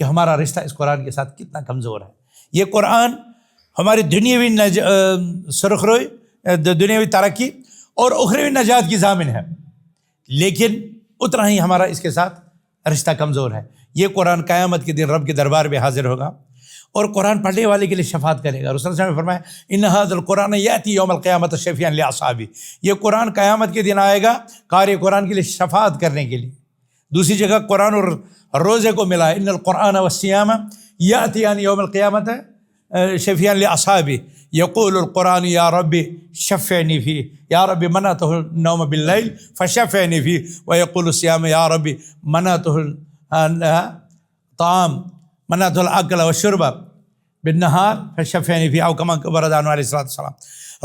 کہ ہمارا رشتہ اس قرآن کے ساتھ کتنا کمزور ہے۔ یہ قرآن ہماری دنیاوی سرخروئی، دنیاوی ترقی اور اخروی نجات کی ضامن ہے، لیکن اتنا ہی ہمارا اس کے ساتھ رشتہ کمزور ہے۔ یہ قرآن قیامت کے دن رب کے دربار میں حاضر ہوگا اور قرآن پڑھنے والے کے لیے شفاعت کرے گا۔ رسول اللہ صلی اللہ علیہ وسلم نے فرمایا ان ھذا القرآن یأتی یوم القیامۃ شفیعا لاصحابہ، یہ قرآن قیامت کے دن آئے گا قاری قرآن کے لیے شفاعت کرنے کے لیے۔ دوسری جگہ قرآن اور روزے کو ملا ہے ان القرآن والصیام یأتیان یوم القیامۃ شفیعا لاصحابہ یقول القرآن یا رب شفعنی فیہ، یا رب منعتہ النوم باللیل فشفعنی فیہ، ویقول الصیام یا رب منعتہ الطعام منعتہ الاکل والشرب بالنہار فشفعنی فیہ، او کما قال علیہ السلام۔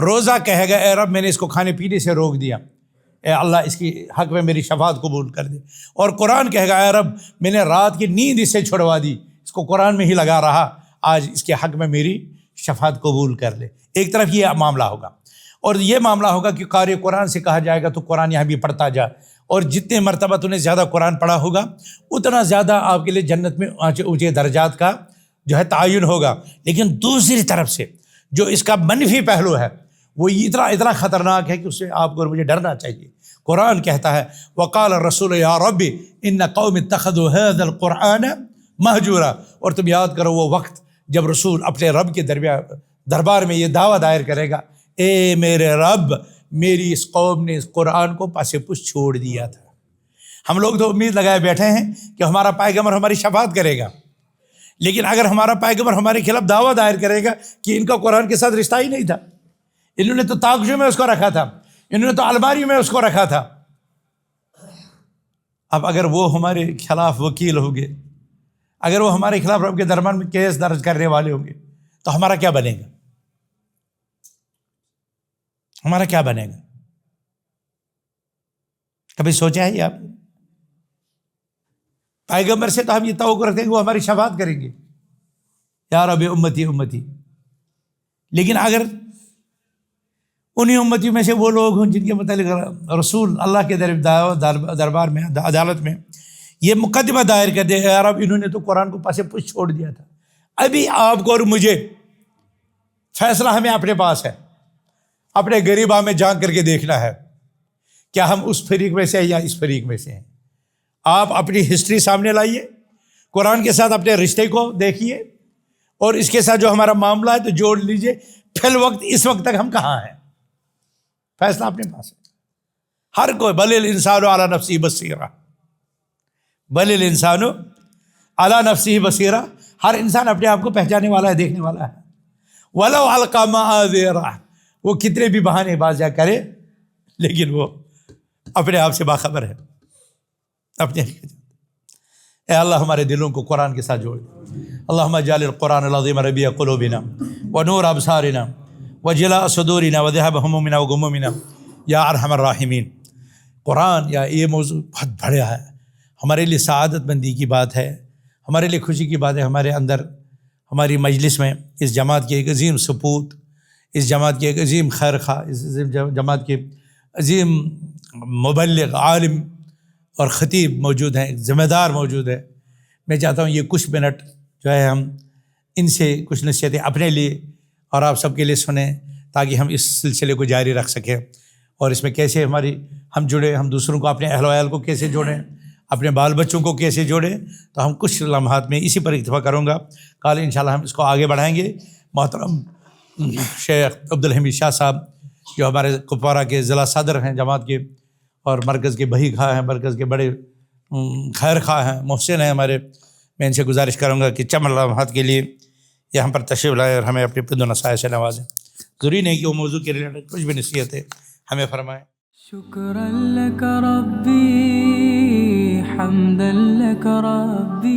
روزہ کہے گا اے رب میں نے اس کو کھانے پینے سے روک دیا، اے اللہ اس کی حق میں میری شفاعت قبول کر دے۔ اور قرآن کہے گا اے رب میں نے رات کی نیند اس سے چھڑوا دی، اس کو قرآن میں ہی لگا رہا، آج اس کے حق میں میری شفاعت قبول کر لے۔ ایک طرف یہ معاملہ ہوگا، اور یہ معاملہ ہوگا کہ قاری قرآن سے کہا جائے گا تو قرآن یہاں بھی پڑھتا جا، اور جتنے مرتبہ تو نے زیادہ قرآن پڑھا ہوگا اتنا زیادہ آپ کے لیے جنت میں اونچے درجات کا جو ہے تعین ہوگا۔ لیکن دوسری طرف سے جو اس کا منفی پہلو ہے وہ اتنا خطرناک ہے کہ اس سے آپ کو اور مجھے ڈرنا چاہیے۔ قرآن کہتا ہے وقال الرسول یا رب ان قوم اتخذوا هذا القرآن مہجورا، اور تم یاد کرو وہ وقت جب رسول اپنے رب کے دربار میں یہ دعویٰ دائر کرے گا اے میرے رب میری اس قوم نے اس قرآن کو پس پش چھوڑ دیا تھا۔ ہم لوگ تو امید لگائے بیٹھے ہیں کہ ہمارا پیغمبر ہماری شفاعت کرے گا، لیکن اگر ہمارا پیغمبر ہمارے خلاف دعویٰ دائر کرے گا کہ ان کا قرآن کے ساتھ رشتہ ہی نہیں تھا، انہوں نے تو تاغچوں میں اس کو رکھا تھا، انہوں نے تو الماری میں اس کو رکھا تھا، اب اگر وہ ہمارے خلاف وکیل ہوں گے، اگر وہ ہمارے خلاف رب کے دربار میں کیس درج کرنے والے ہوں گے تو ہمارا کیا بنے گا؟ ہمارا کیا بنے گا؟ کبھی سوچا ہے یہ آپ؟ پیغمبر سے تو ہم یہ توقع رکھتے ہیں کہ وہ ہماری شفاعت کریں گے، یا رب امتی امتی، لیکن اگر انہی امتیوں میں سے وہ لوگ ہوں جن کے متعلق رسول اللہ کے دربار میں عدالت میں یہ مقدمہ دائر کر دے یا رب انہوں نے تو قرآن کو پس پش چھوڑ دیا تھا، ابھی آپ کو اور مجھے فیصلہ ہمیں اپنے پاس ہے، اپنے غریباں میں جھانک کر کے دیکھنا ہے کیا ہم اس فریق میں سے ہیں یا اس فریق میں سے ہیں۔ آپ اپنی ہسٹری سامنے لائیے، قرآن کے ساتھ اپنے رشتے کو دیکھیے اور اس کے ساتھ جو ہمارا معاملہ ہے تو جوڑ لیجئے، فی الوقت اس وقت تک ہم کہاں ہیں؟ فیصلہ اپنے پاس ہے۔ ہر کوئی بل الانسان علی نفسہ بصیرہ، بل الانسان علی نفسہ بصیرہ، ہر انسان اپنے آپ کو پہچانے والا ہے، دیکھنے والا ہے۔ ولو القی معاذیرہ، وہ کتنے بھی بہانے بازیاں کرے لیکن وہ اپنے آپ سے باخبر ہے، اپنے اے اللہ ہمارے دلوں کو قرآن کے ساتھ جوڑ دے۔ اللہم اجعل القرآن العظیم ربیع قلوبنا ونور ابصارنا وجلاء صدورنا وذهاب همومنا وغمومنا یا ارحم الراحمین۔ قرآن یا یہ موضوع بہت بڑا ہے، ہمارے لیے سعادت مندی کی بات ہے، ہمارے لیے خوشی کی بات ہے۔ ہمارے اندر ہماری مجلس میں اس جماعت کے ایک عظیم سپوت، اس جماعت کے ایک عظیم خیر خواہ، اس جماعت کے عظیم مبلغ عالم اور خطیب موجود ہیں، ذمہ دار موجود ہے۔ میں چاہتا ہوں یہ کچھ منٹ جو ہے ہم ان سے کچھ نصیحتیں اپنے لیے اور آپ سب کے لیے سنیں تاکہ ہم اس سلسلے کو جاری رکھ سکیں، اور اس میں کیسے ہم جڑیں، ہم دوسروں کو، اپنے اہل و عیال کو کیسے جوڑیں، اپنے بال بچوں کو کیسے جوڑیں۔ تو ہم کچھ لمحات میں اسی پر اکتفا کروں گا، کل انشاءاللہ ہم اس کو آگے بڑھائیں گے۔ محترم شیخ عبدالحمید شاہ صاحب جو ہمارے کپوارہ کے ضلع صدر ہیں جماعت کے، اور مرکز کے بہی خواہ ہیں، مرکز کے بڑے خیر خواہ ہیں، محسن ہیں ہمارے، میں ان سے گزارش کروں گا کہ چند لمحات کے لیے یہاں پر تشریف لائیں اور ہمیں اپنے پند و نصائح سے نوازیں۔ ضروری نہیں کہ وہ موضوع کے ریلیٹڈ کچھ بھی نصیحتیں ہمیں فرمائیں۔ شکرا لک ربی حمدا لک ربی